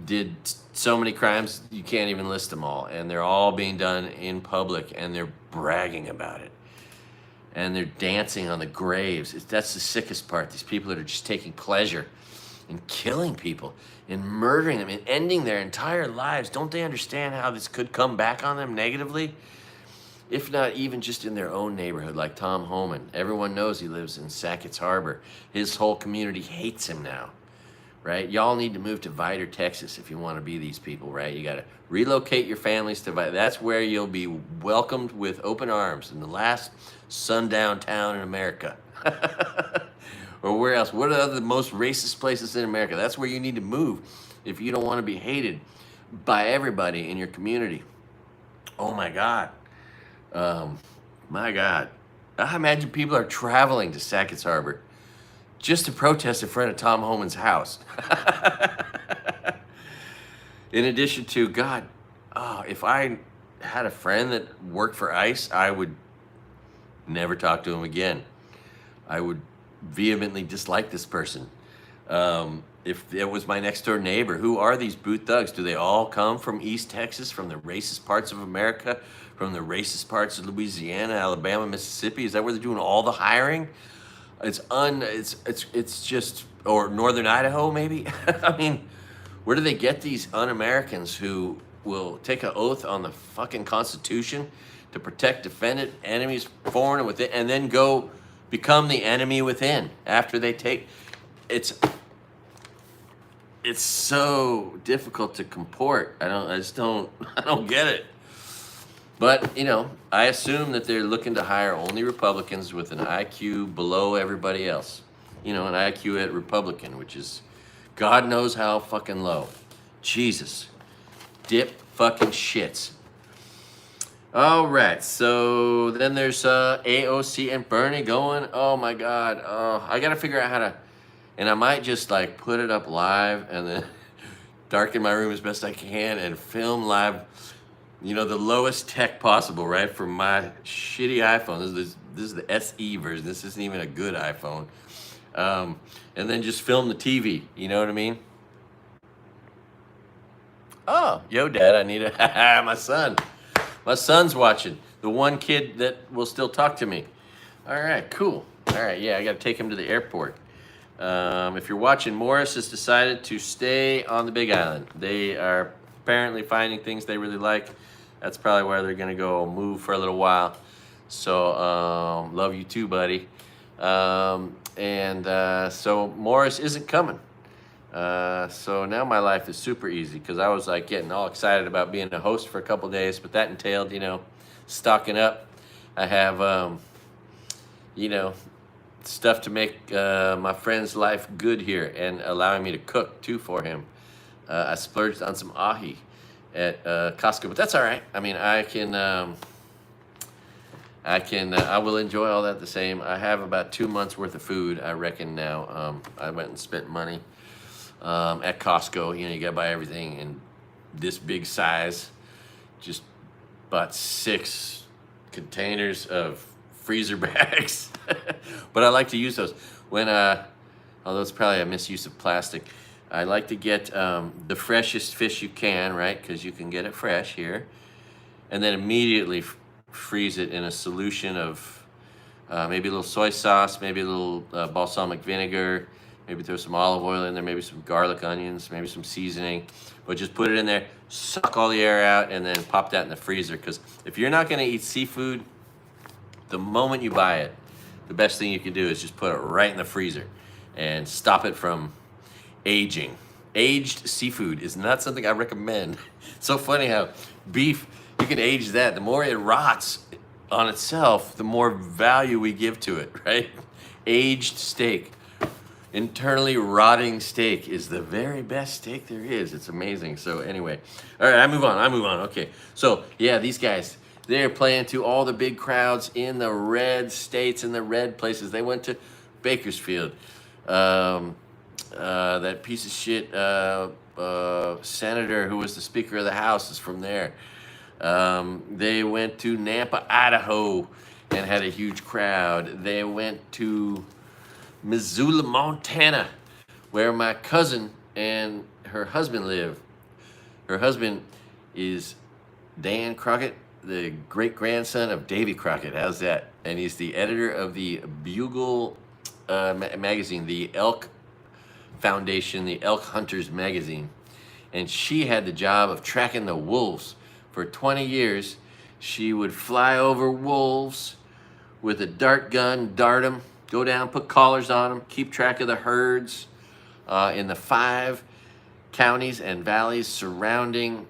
did so many crimes you can't even list them all, and they're all being done in public, and they're bragging about it, and they're dancing on the graves. That's the sickest part. These people that are just taking pleasure in killing people, in murdering them, in ending their entire lives. Don't they understand how this could come back on them negatively? If not even just in their own neighborhood, like Tom Homan. Everyone knows he lives in Sackett's Harbor. His whole community hates him now, right? Y'all need to move to Vidor, Texas if you want to be these people, right? You got to relocate your families to Vidor. That's where you'll be welcomed with open arms in the last sundown town in America. Or where else? What are the most racist places in America? That's where you need to move if you don't want to be hated by everybody in your community. Oh my God. My God. I imagine people are traveling to Sackett's Harbor just to protest in front of Tom Homan's house. In addition to, God, if I had a friend that worked for ICE, I would never talk to him again. I would vehemently dislike this person. If it was my next door neighbor, who are these boot thugs? Do they all come from East Texas, from the racist parts of America, from the racist parts of Louisiana, Alabama, Mississippi? Is that where they're doing all the hiring? It's just, or Northern Idaho maybe? I mean, where do they get these un-Americans who will take an oath on the fucking Constitution to protect, defend it, enemies foreign and within, and then go become the enemy within after they take? It's so difficult to comport. I don't get it. But, I assume that they're looking to hire only Republicans with an IQ below everybody else. An IQ at Republican, which is God knows how fucking low. Jesus. Dip fucking shits. All right, so then there's AOC and Bernie going. Oh my God. I got to figure out how to, and I might just put it up live and then darken my room as best I can and film live, the lowest tech possible, right? For my shitty iPhone. This is the SE version. This isn't even a good iPhone. And then just film the TV. You know what I mean? Oh, yo, Dad, I need my son. My son's watching. The one kid that will still talk to me. All right, cool. All right, yeah, I got to take him to the airport. If you're watching, Morris has decided to stay on the Big Island. They are apparently finding things they really like. That's probably where they're going to go move for a little while. So, love you too, buddy. So Morris isn't coming. So now my life is super easy because I was getting all excited about being a host for a couple days, but that entailed, stocking up. I have, stuff to make my friend's life good here and allowing me to cook too for him. I splurged on some ahi at Costco, but that's all right. I mean, I will enjoy all that the same. I have about 2 months worth of food, I reckon now. I went and spent money at Costco. You know, you gotta buy everything in this big size. Just bought 6 containers of freezer bags. But I like to use those when, although it's probably a misuse of plastic. I like to get the freshest fish you can, right? Because you can get it fresh here. And then immediately freeze it in a solution of maybe a little soy sauce, maybe a little balsamic vinegar, maybe throw some olive oil in there, maybe some garlic onions, maybe some seasoning. But just put it in there, suck all the air out, and then pop that in the freezer. Because if you're not going to eat seafood, the moment you buy it, the best thing you can do is just put it right in the freezer and stop it from aging. Aged seafood is not something I recommend. It's so funny how beef, you can age that. The more it rots on itself, the more value we give to it, right? Aged steak, internally rotting steak is the very best steak there is. It's amazing. So anyway, all right, I move on. Okay, so yeah, these guys, they're playing to all the big crowds in the red states and the red places. They went to Bakersfield. That piece of shit senator who was the Speaker of the House is from there. They went to Nampa, Idaho, and had a huge crowd. They went to Missoula, Montana, where my cousin and her husband live. Her husband is Dan Crockett, the great-grandson of Davy Crockett. How's that? And he's the editor of the Bugle magazine, the Elk Foundation, the Elk Hunters magazine. And she had the job of tracking the wolves. For 20 years, she would fly over wolves with a dart gun, dart them, go down, put collars on them, keep track of the herds in the 5 counties and valleys surrounding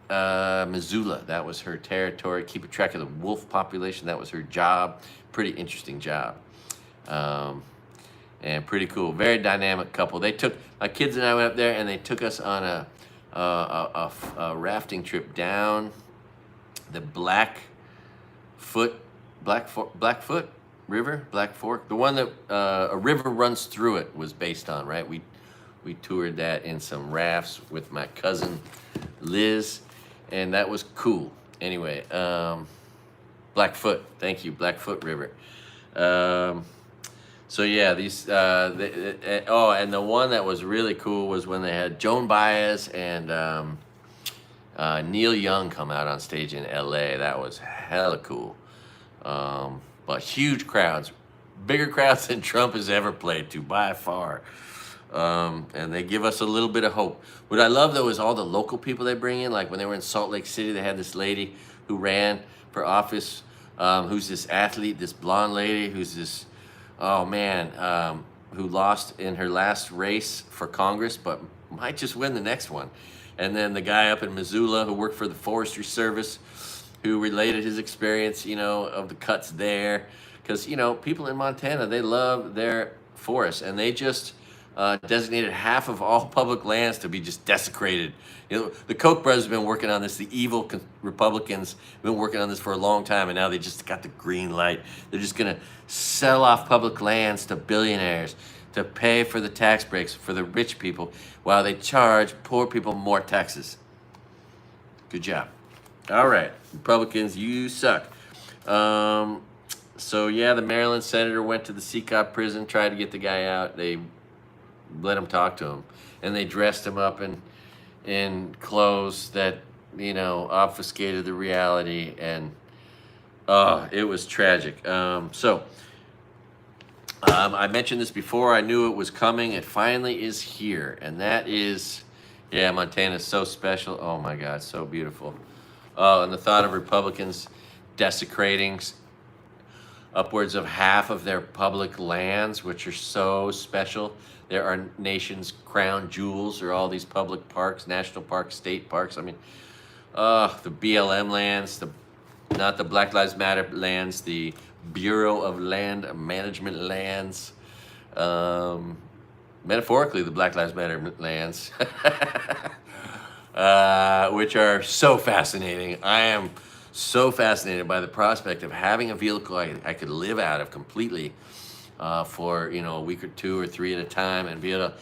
Missoula. That was her territory. Keeping track of the wolf population, that was her job. Pretty interesting job. And pretty cool. Very dynamic couple. They took, my kids and I went up there, and they took us on a rafting trip down the Blackfoot River, Black Fork, the one that a river runs through it was based on, right? We toured that in some rafts with my cousin Liz, and that was cool. Anyway, Blackfoot, thank you, Blackfoot River. So yeah, these and the one that was really cool was when they had Joan Baez and Neil Young come out on stage in LA. That was hella cool. But huge crowds, bigger crowds than Trump has ever played to by far. And they give us a little bit of hope. What I love though is all the local people they bring in. Like when they were in Salt Lake City, they had this lady who ran for office, who's this athlete, this blonde lady, who's this, oh man, who lost in her last race for Congress, but might just win the next one. And then the guy up in Missoula who worked for the Forestry Service, who related his experience, you know, of the cuts there. Because, you know, people in Montana, they love their forests, and they just designated half of all public lands to be just desecrated. You know, the Koch brothers have been working on this. The evil Republicans have been working on this for a long time, and now they just got the green light. They're just going to sell off public lands to billionaires to pay for the tax breaks for the rich people while they charge poor people more taxes. Good job. All right, Republicans, you suck. So yeah, the Maryland senator went to the Seacop prison, tried to get the guy out. They let him talk to him, and they dressed him up in clothes that, you know, obfuscated the reality, and it was tragic. I mentioned this before. I knew it was coming. It finally is here, and that is, yeah, Montana's so special. Oh my God, so beautiful. And the thought of Republicans desecrating upwards of half of their public lands, which are so special. There are nation's crown jewels, or all these public parks, national parks, state parks. I mean, the BLM lands, not the Black Lives Matter lands, the Bureau of Land Management lands, metaphorically the Black Lives Matter lands. which are so fascinating. I am so fascinated by the prospect of having a vehicle I could live out of completely for a week or 2 or 3 at a time, and be able to.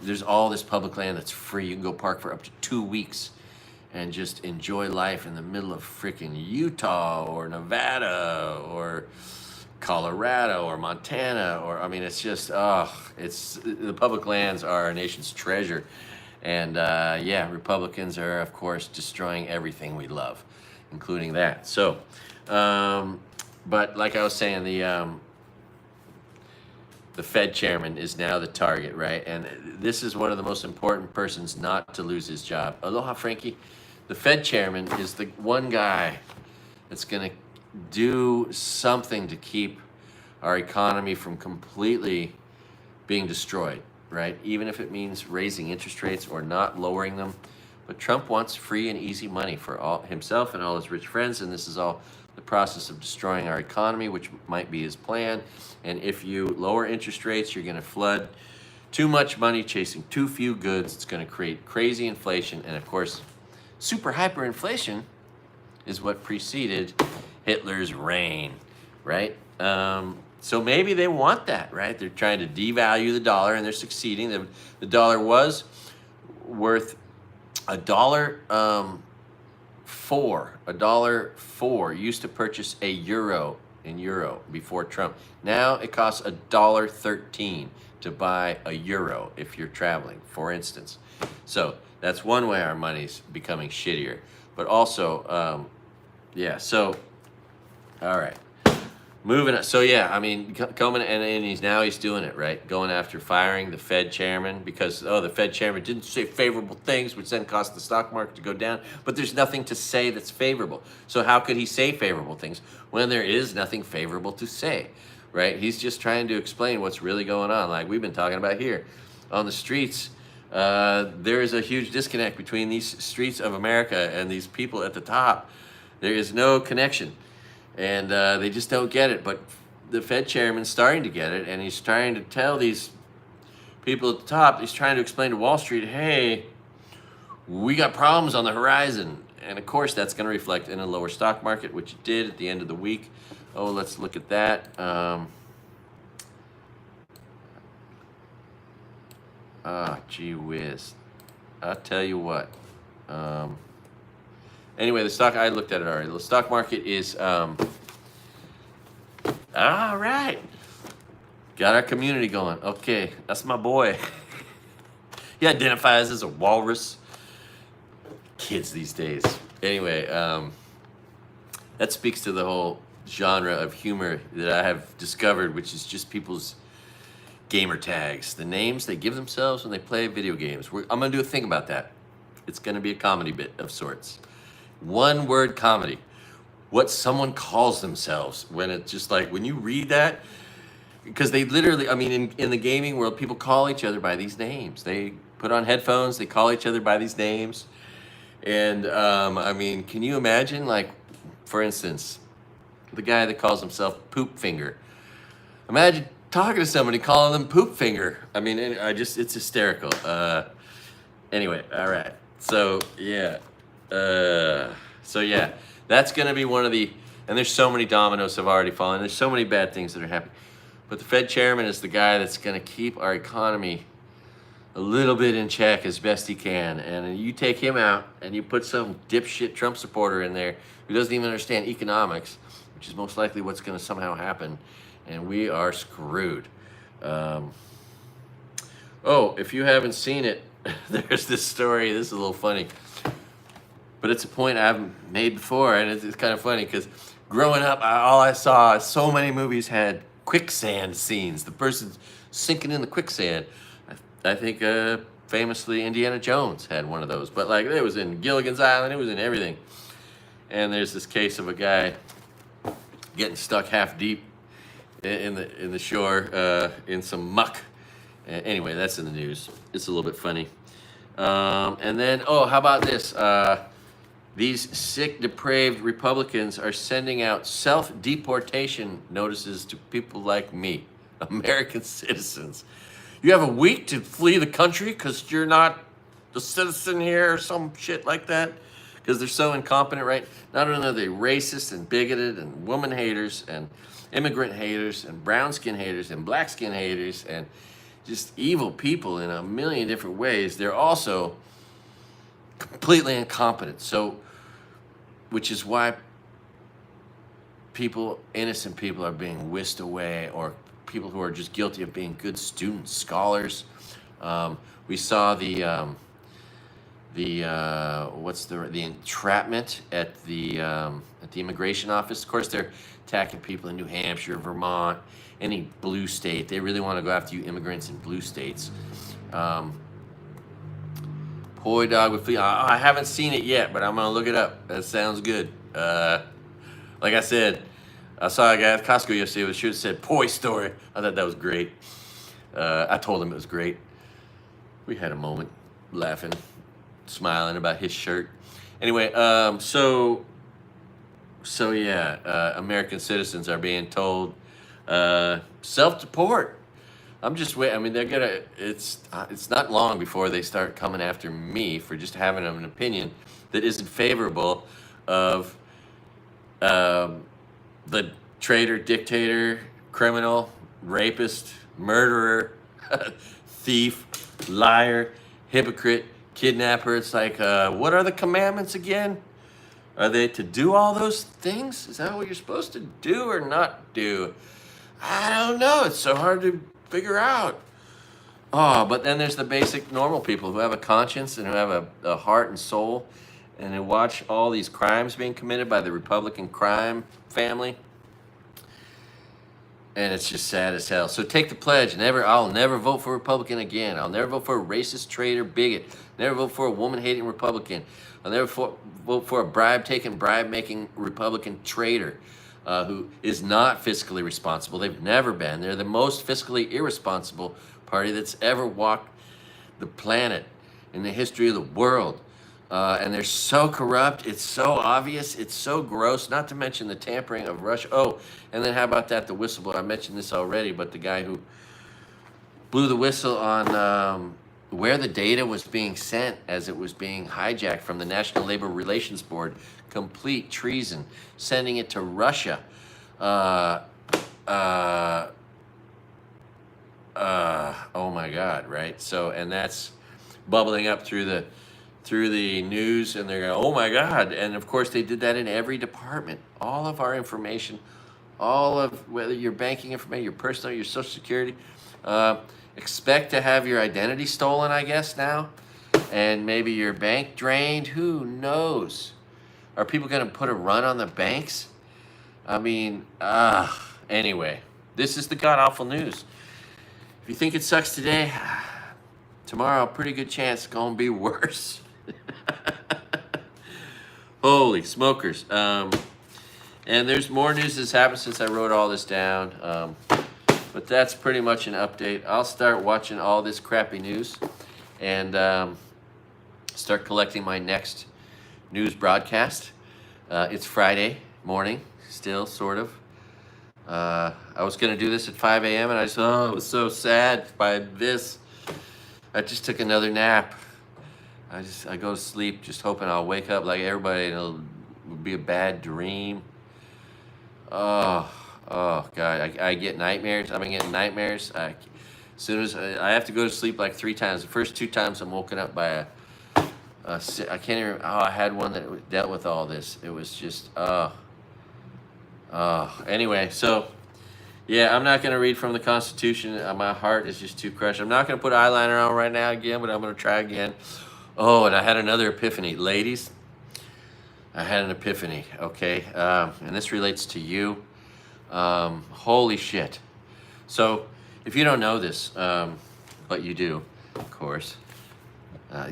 There's all this public land that's free. You can go park for up to 2 weeks and just enjoy life in the middle of freaking Utah or Nevada or Colorado or Montana, or I mean, it's just it's the public lands are our nation's treasure, and Republicans are of course destroying everything we love, including that. So, but like I was saying, the Fed chairman is now the target, right? And this is one of the most important persons not to lose his job. Aloha, Frankie. The Fed chairman is the one guy that's going to do something to keep our economy from completely being destroyed, right? Even if it means raising interest rates or not lowering them. But Trump wants free and easy money for himself and all his rich friends, and this is all the process of destroying our economy, which might be his plan. And if you lower interest rates, you're going to flood too much money chasing too few goods. It's going to create crazy inflation, and of course, super hyperinflation is what preceded Hitler's reign, right? So maybe they want that, right? They're trying to devalue the dollar, and they're succeeding. The dollar was worth $1.04 used to purchase a euro before Trump. Now it costs $1.13 to buy a euro if you're traveling, for instance. So that's one way our money's becoming shittier. But also, so, all right. Moving on. So, I mean, coming, and he's doing it, right? Going after firing the Fed chairman because, the Fed chairman didn't say favorable things, which then caused the stock market to go down. But there's nothing to say that's favorable. So how could he say favorable things when there is nothing favorable to say, right? He's just trying to explain what's really going on, like we've been talking about here. On the streets, there is a huge disconnect between these streets of America and these people at the top. There is no connection. And they just don't get it. But the Fed chairman's starting to get it, and he's trying to tell these people at the top, he's trying to explain to Wall Street, hey, we got problems on the horizon. And of course, that's going to reflect in a lower stock market, which it did at the end of the week. Oh, let's look at that. Gee whiz. I'll tell you what. Anyway, I looked at it already. The stock market is, all right. Got our community going. Okay, that's my boy. He identifies as a walrus. Kids these days. Anyway, that speaks to the whole genre of humor that I have discovered, which is just people's gamer tags, the names they give themselves when they play video games. I'm going to do a thing about that. It's going to be a comedy bit of sorts. One word comedy. What someone calls themselves when it's just like, when you read that, because they literally, I mean, in the gaming world, people call each other by these names. They put on headphones, they call each other by these names. And I mean, can you imagine, like, for instance, the guy that calls himself Poop Finger? Imagine talking to somebody calling them Poop Finger. I mean, it's hysterical. Anyway, all right. So, that's going to be one of the, and there's so many dominoes have already fallen. There's so many bad things that are happening. But the Fed chairman is the guy that's going to keep our economy a little bit in check as best he can. And you take him out and you put some dipshit Trump supporter in there who doesn't even understand economics, which is most likely what's going to somehow happen. And we are screwed. If you haven't seen it, there's this story. This is a little funny. But it's a point I've made before, and it's kind of funny because growing up, all I saw, so many movies had quicksand scenes. The person's sinking in the quicksand. I think famously Indiana Jones had one of those. But like it was in Gilligan's Island, it was in everything. And there's this case of a guy getting stuck half deep in the shore in some muck. Anyway, that's in the news. It's a little bit funny. And then, how about this? These sick, depraved Republicans are sending out self-deportation notices to people like me, American citizens. You have a week to flee the country because you're not the citizen here or some shit like that, because they're so incompetent, right? Not only are they racist and bigoted and woman haters and immigrant haters and brown skin haters and black skin haters and just evil people in a million different ways, they're also completely incompetent. So, which is why innocent people are being whisked away, or people who are just guilty of being good students, scholars. We saw the entrapment at the immigration office. Of course, they're attacking people in New Hampshire, Vermont, any blue state. They really want to go after you immigrants in blue states. Boy dog with flea. I haven't seen it yet, but I'm gonna look it up. That sounds good. Like I said, I saw a guy at Costco yesterday with a shirt that said "Poi Story." I thought that was great. I told him it was great. We had a moment, laughing, smiling about his shirt. Anyway, so yeah, American citizens are being told self-deport. I'm just waiting. I mean, they're gonna. It's not long before they start coming after me for just having an opinion that isn't favorable of the traitor, dictator, criminal, rapist, murderer, thief, liar, hypocrite, kidnapper. It's like, what are the commandments again? Are they to do all those things? Is that what you're supposed to do or not do? I don't know. It's so hard to figure out. Oh, but then there's the basic normal people who have a conscience and who have a heart and soul, and who watch all these crimes being committed by the Republican crime family. And it's just sad as hell. So take the pledge. I'll never vote for a Republican again. I'll never vote for a racist, traitor, bigot. Never vote for a woman-hating Republican. I'll never vote for a bribe-taking, bribe-making Republican traitor who is not fiscally responsible. They've never been. They're the most fiscally irresponsible party that's ever walked the planet in the history of the world. And they're so corrupt, it's so obvious, it's so gross, not to mention the tampering of Russia. Oh, and then how about that, the whistleblower? I mentioned this already, but the guy who blew the whistle on where the data was being sent as it was being hijacked from the National Labor Relations Board, complete treason, sending it to Russia. Oh my God, right? So, and that's bubbling up through the news, and they're going, oh my God. And of course they did that in every department. All of our information, all of, whether your banking information, your personal, your social security, expect to have your identity stolen, I guess now, and maybe your bank drained. Who knows? Are people going to put a run on the banks? I mean, anyway, this is the god-awful news. If you think it sucks today, tomorrow, pretty good chance it's going to be worse. Holy smokers. And there's more news that's happened since I wrote all this down. But that's pretty much an update. I'll start watching all this crappy news and start collecting my next news broadcast. It's Friday morning, still, sort of. I was going to do this at 5 a.m. and I was so sad by this. I just took another nap. I go to sleep just hoping I'll wake up like everybody and it'll be a bad dream. Oh God, I get nightmares. I've been getting nightmares. As soon as I have to go to sleep like 3 times. The first 2 times I'm woken up by I can't even, I had one that dealt with all this. It was just, anyway, so, yeah, I'm not going to read from the Constitution. My heart is just too crushed. I'm not going to put eyeliner on right now again, but I'm going to try again. Oh, and I had another epiphany. Ladies, I had an epiphany, okay? And this relates to you. Holy shit. So, if you don't know this, but you do, of course,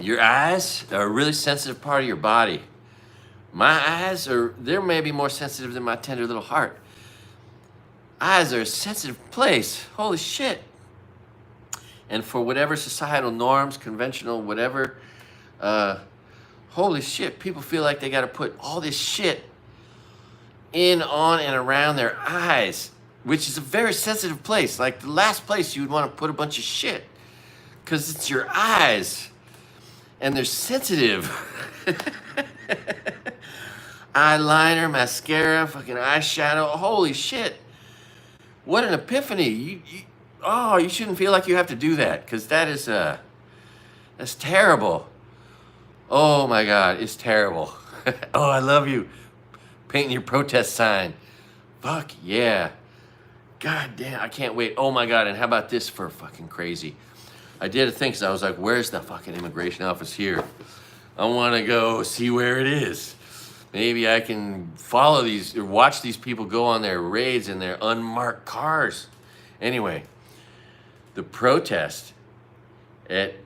your eyes are a really sensitive part of your body. My eyes they're maybe more sensitive than my tender little heart. Eyes are a sensitive place. Holy shit. And for whatever societal norms, conventional, whatever, holy shit, people feel like they got to put all this shit in, on, and around their eyes, which is a very sensitive place. Like the last place you would want to put a bunch of shit, because it's your eyes. and they're sensitive. Eyeliner, mascara, fucking eyeshadow. Holy shit. What an epiphany. You shouldn't feel like you have to do that, because that's terrible. Oh my God, it's terrible. Oh, I love you. Painting your protest sign. Fuck yeah. God damn, I can't wait. Oh my God, and how about this for fucking crazy? I did a thing because I was like, where's the fucking immigration office here? I want to go see where it is. Maybe I can follow these or watch these people go on their raids in their unmarked cars. Anyway, the protest at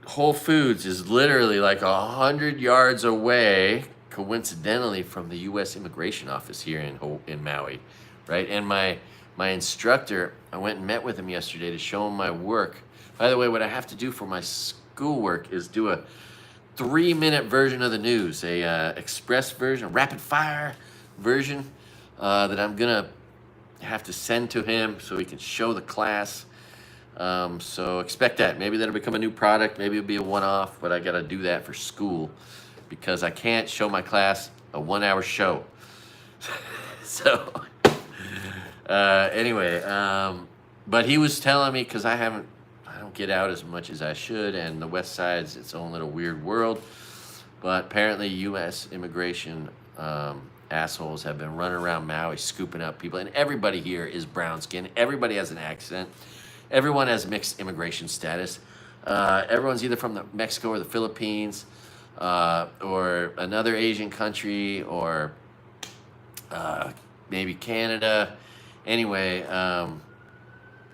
Whole Foods is literally like 100 yards away, coincidentally, from the U.S. immigration office here in Maui, right? And my instructor, I went and met with him yesterday to show him my work. By the way, what I have to do for my schoolwork is do a 3-minute version of the news, a express version, a rapid fire version that I'm gonna have to send to him so he can show the class. So expect that. Maybe that'll become a new product. Maybe it'll be a one-off, but I gotta do that for school because I can't show my class a 1-hour show. So anyway, but he was telling me, because I don't get out as much as I should, and the West Side's its own little weird world, but apparently U.S. immigration assholes have been running around Maui scooping up people, and everybody here is brown skin. Everybody has an accent. Everyone has mixed immigration status. Everyone's either from Mexico or the Philippines, or another Asian country, or maybe Canada. Anyway,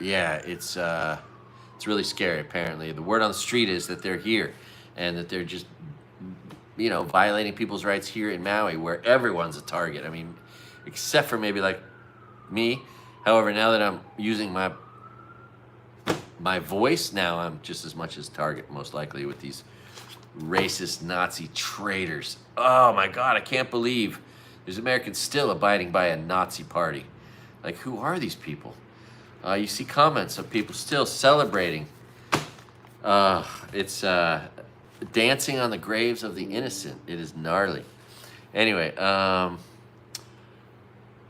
yeah, it's really scary. Apparently, the word on the street is that they're here, and that they're just, violating people's rights here in Maui, where everyone's a target. I mean, except for maybe like me. However, now that I'm using my voice, now I'm just as much as target, most likely, with these racist Nazi traitors. Oh my God, I can't believe there's Americans still abiding by a Nazi party. Like, who are these people? You see comments of people still celebrating. It's dancing on the graves of the innocent. It is gnarly. Anyway,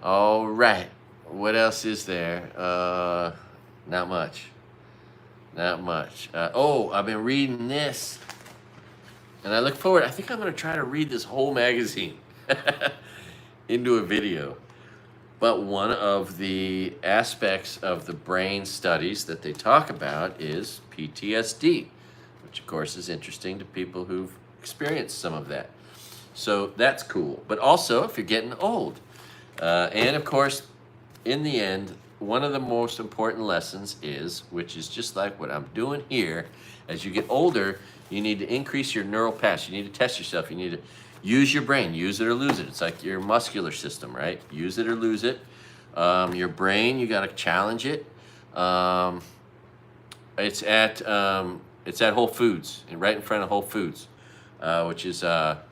all right. What else is there? Not much. Not much. I've been reading this, and I look forward. I think I'm going to try to read this whole magazine into a video. But one of the aspects of the brain studies that they talk about is PTSD, which of course is interesting to people who've experienced some of that. So that's cool. But also, if you're getting old, and of course, in the end, one of the most important lessons is, which is just like what I'm doing here, as you get older, you need to increase your neural paths. You need to test yourself. You need to use your brain. Use it or lose it. It's like your muscular system, right? Use it or lose it. Your brain, you got to challenge it. It's at Whole Foods, right in front of Whole Foods, which is about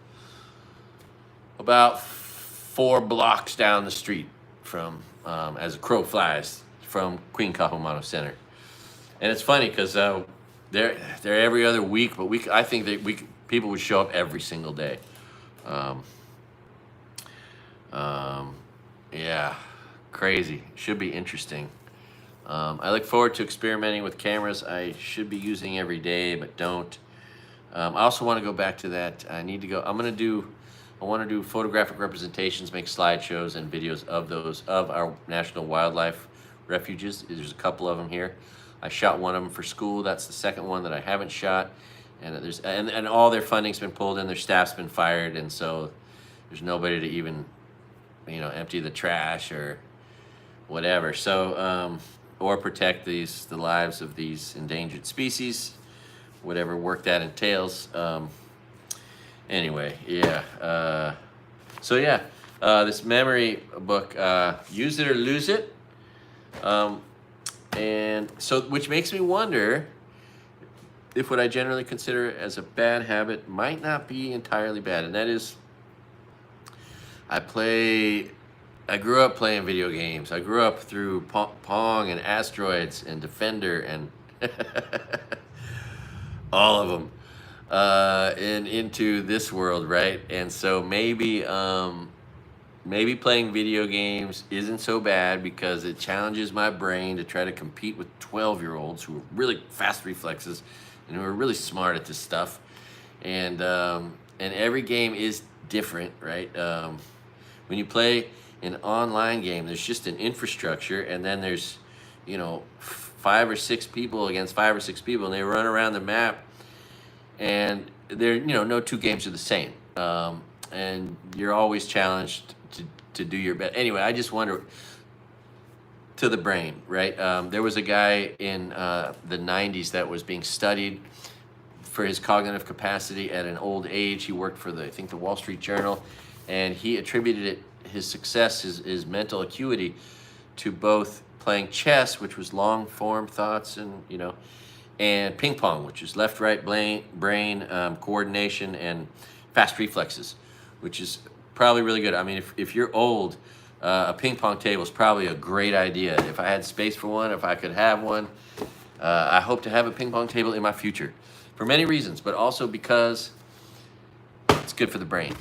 4 blocks down the street from, as a crow flies, from Queen Kahumanu Center. And it's funny because they're every other week, but I think that people would show up every single day. Yeah, crazy. Should be interesting. I look forward to experimenting with cameras I should be using every day, but don't. I also want to go back to that. I want to do photographic representations, make slideshows and videos of our national wildlife refuges. There's a couple of them here. I shot one of them for school. That's the second one that I haven't shot. And all their funding's been pulled and their staff's been fired, and so there's nobody to even, empty the trash or whatever. So, or protect the lives of these endangered species, whatever work that entails. Anyway, yeah. This memory book, Use It or Lose It. And so, which makes me wonder if what I generally consider as a bad habit might not be entirely bad. And that is, I grew up playing video games. I grew up through Pong and Asteroids and Defender and all of them. and into this world, right? And so maybe maybe playing video games isn't so bad because it challenges my brain to try to compete with 12-year-olds who are really fast reflexes and who are really smart at this stuff. And every game is different, right? When you play an online game, there's just an infrastructure, and then there's, 5 or 6 people against 5 or 6 people, and they run around the map, and they're, no two games are the same, and you're always challenged to do your best. Anyway, I just wonder, to the brain, right? There was a guy in the 90s that was being studied for his cognitive capacity at an old age. He worked for I think the Wall Street Journal, and he attributed his success, his mental acuity, to both playing chess, which was long form thoughts, and ping pong, which is left right brain coordination and fast reflexes, which is probably really good. I mean, if you're old, a ping pong table is probably a great idea. If I had space for one, if I could have one, I hope to have a ping pong table in my future for many reasons, but also because it's good for the brain.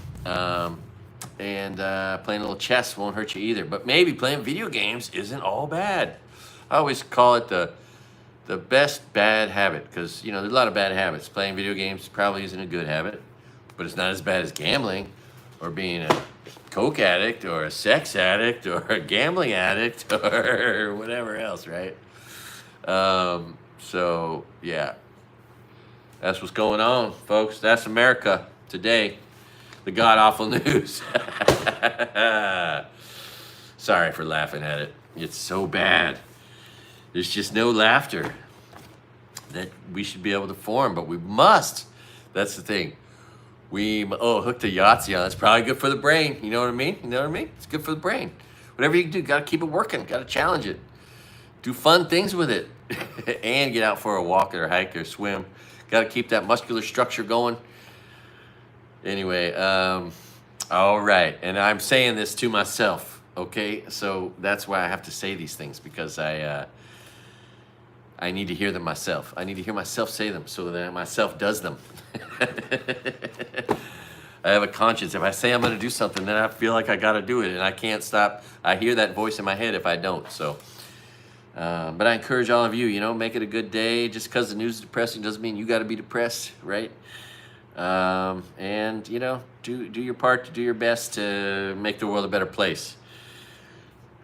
And playing a little chess won't hurt you either. But maybe playing video games isn't all bad. I always call it the best bad habit, because there's a lot of bad habits. Playing video games probably isn't a good habit, but it's not as bad as gambling or being a coke addict or a sex addict or a gambling addict or whatever else, right? So yeah, that's what's going on, folks. That's America today. The god-awful news. Sorry for laughing at it. It's so bad. There's just no laughter that we should be able to form, but we must. That's the thing. Hooked to Yahtzee on. That's probably good for the brain. You know what I mean? It's good for the brain. Whatever you can do, got to keep it working. Got to challenge it. Do fun things with it. And get out for a walk or a hike or swim. Got to keep that muscular structure going. Anyway, all right. And I'm saying this to myself, okay? So that's why I have to say these things, because I need to hear them myself. I need to hear myself say them so that myself does them. I have a conscience. If I say I'm going to do something, then I feel like I got to do it, and I can't stop. I hear that voice in my head if I don't. So, but I encourage all of you, make it a good day. Just because the news is depressing doesn't mean you got to be depressed, right? And do your part to do your best to make the world a better place.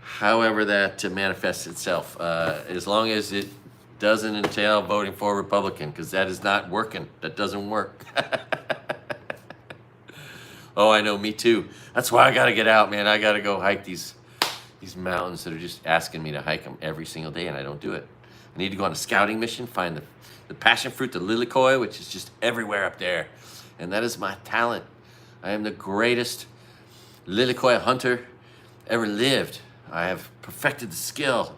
However that manifests itself, as long as it doesn't entail voting for a Republican, because that is not working. That doesn't work. Oh, I know, me too. That's why I gotta get out, man. I gotta go hike these mountains that are just asking me to hike them every single day, and I don't do it. I need to go on a scouting mission, find the passion fruit, the lilikoi, which is just everywhere up there. And that is my talent. I am the greatest lilikoi hunter ever lived. I have perfected the skill,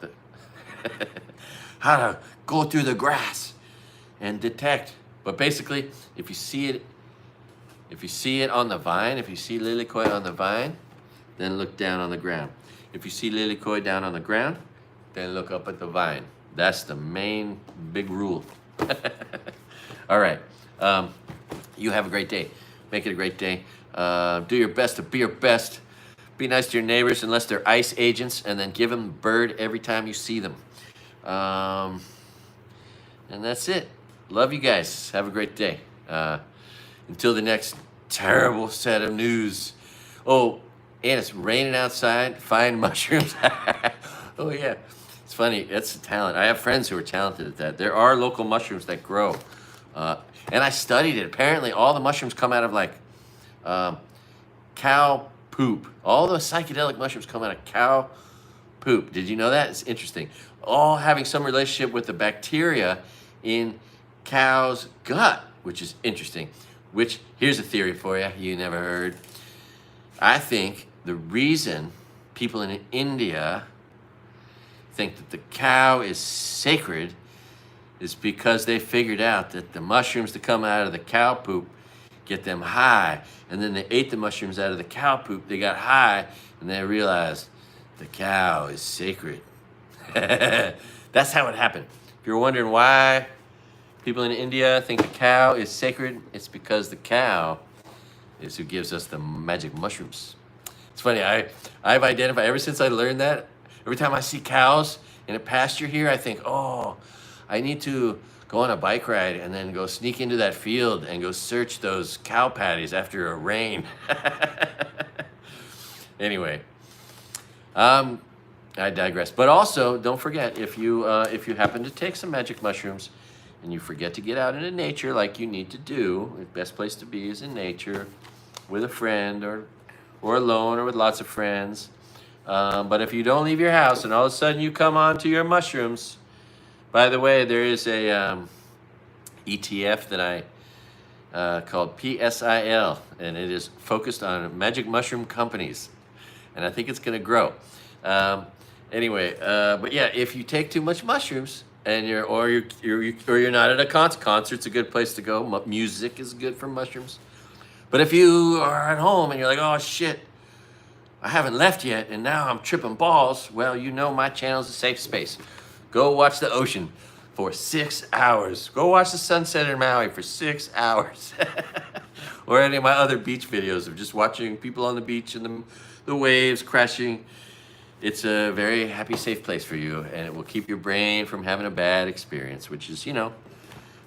how to go through the grass and detect. But basically, if you see it on the vine, if you see lilikoi on the vine, then look down on the ground. If you see lilikoi down on the ground, then look up at the vine. That's the main big rule. All right. You have a great day. Make it a great day. Do your best to be your best. Be nice to your neighbors unless they're ICE agents, and then give them a bird every time you see them. And that's it. Love you guys. Have a great day. Until the next terrible set of news. Oh, and it's raining outside. Find mushrooms. Oh, yeah. It's funny. That's a talent. I have friends who are talented at that. There are local mushrooms that grow. And I studied it. Apparently, all the mushrooms come out of cow poop. All the psychedelic mushrooms come out of cow poop. Did you know that? It's interesting. All having some relationship with the bacteria in cow's gut, which is interesting. Which, here's a theory for you never heard. I think the reason people in India think that the cow is sacred is because they figured out that the mushrooms that come out of the cow poop get them high. And then they ate the mushrooms out of the cow poop, they got high, and they realized the cow is sacred. That's how it happened. If you're wondering why People in India think the cow is sacred. It's because the cow is who gives us the magic mushrooms. It's funny, I've identified, ever since I learned that, every time I see cows in a pasture here, I think, oh, I need to go on a bike ride and then go sneak into that field and go search those cow patties after a rain. Anyway, I digress. But also, don't forget, if you happen to take some magic mushrooms and you forget to get out into nature like you need to do, the best place to be is in nature with a friend or alone or with lots of friends. But if you don't leave your house and all of a sudden you come onto your mushrooms, by the way, there is a ETF that I called PSIL, and it is focused on magic mushroom companies, and I think it's going to grow. Anyway, but yeah, if you take too much mushrooms and you're not at a concert, concert's a good place to go. Music is good for mushrooms. But if you are at home and you're like, oh shit, I haven't left yet, and now I'm tripping balls, well, you know my channel's a safe space. Go watch the ocean for 6 hours. Go watch the sunset in Maui for 6 hours. Or any of my other beach videos of just watching people on the beach and the waves crashing. It's a very happy, safe place for you, and it will keep your brain from having a bad experience, which is, you know,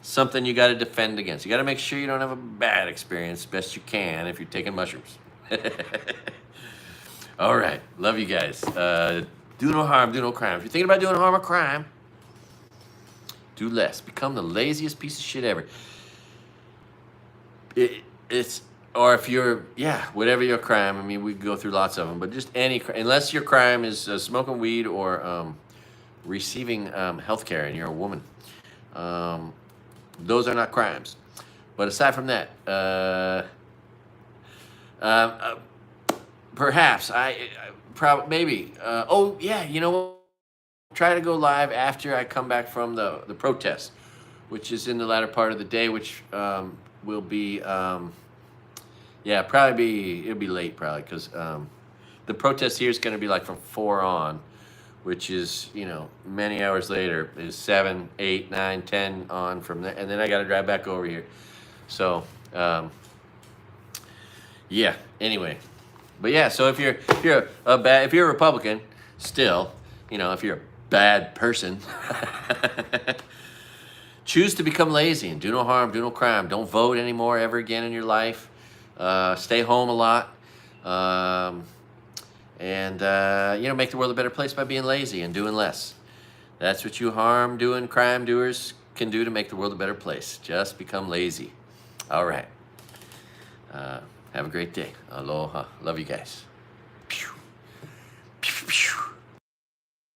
something you got to defend against. You got to make sure you don't have a bad experience best you can if you're taking mushrooms. All right. Love you guys. Do no harm, do no crime. If you're thinking about doing harm or crime, do less. Become the laziest piece of shit ever. Or if you're, whatever your crime, I mean, we go through lots of them, but just any crime, unless your crime is smoking weed or receiving health care and you're a woman. Those are not crimes. But aside from that, perhaps, maybe. You know what? Try to go live after I come back from the protest, which is in the latter part of the day, which will be, it'll be late probably, because the protest here is going to be like from 4 on, which is, you know, many hours later, is 7, 8, 9, 10 on from there, and then I got to drive back over here. So, anyway. But yeah, so if you're a Republican, still, you know, if you're a bad person, choose to become lazy and do no harm, do no crime. Don't vote anymore ever again in your life. Stay home a lot, and make the world a better place by being lazy and doing less. That's what you harm-doing crime doers can do to make the world a better place. Just become lazy. All right. Have a great day. Aloha. Love you guys.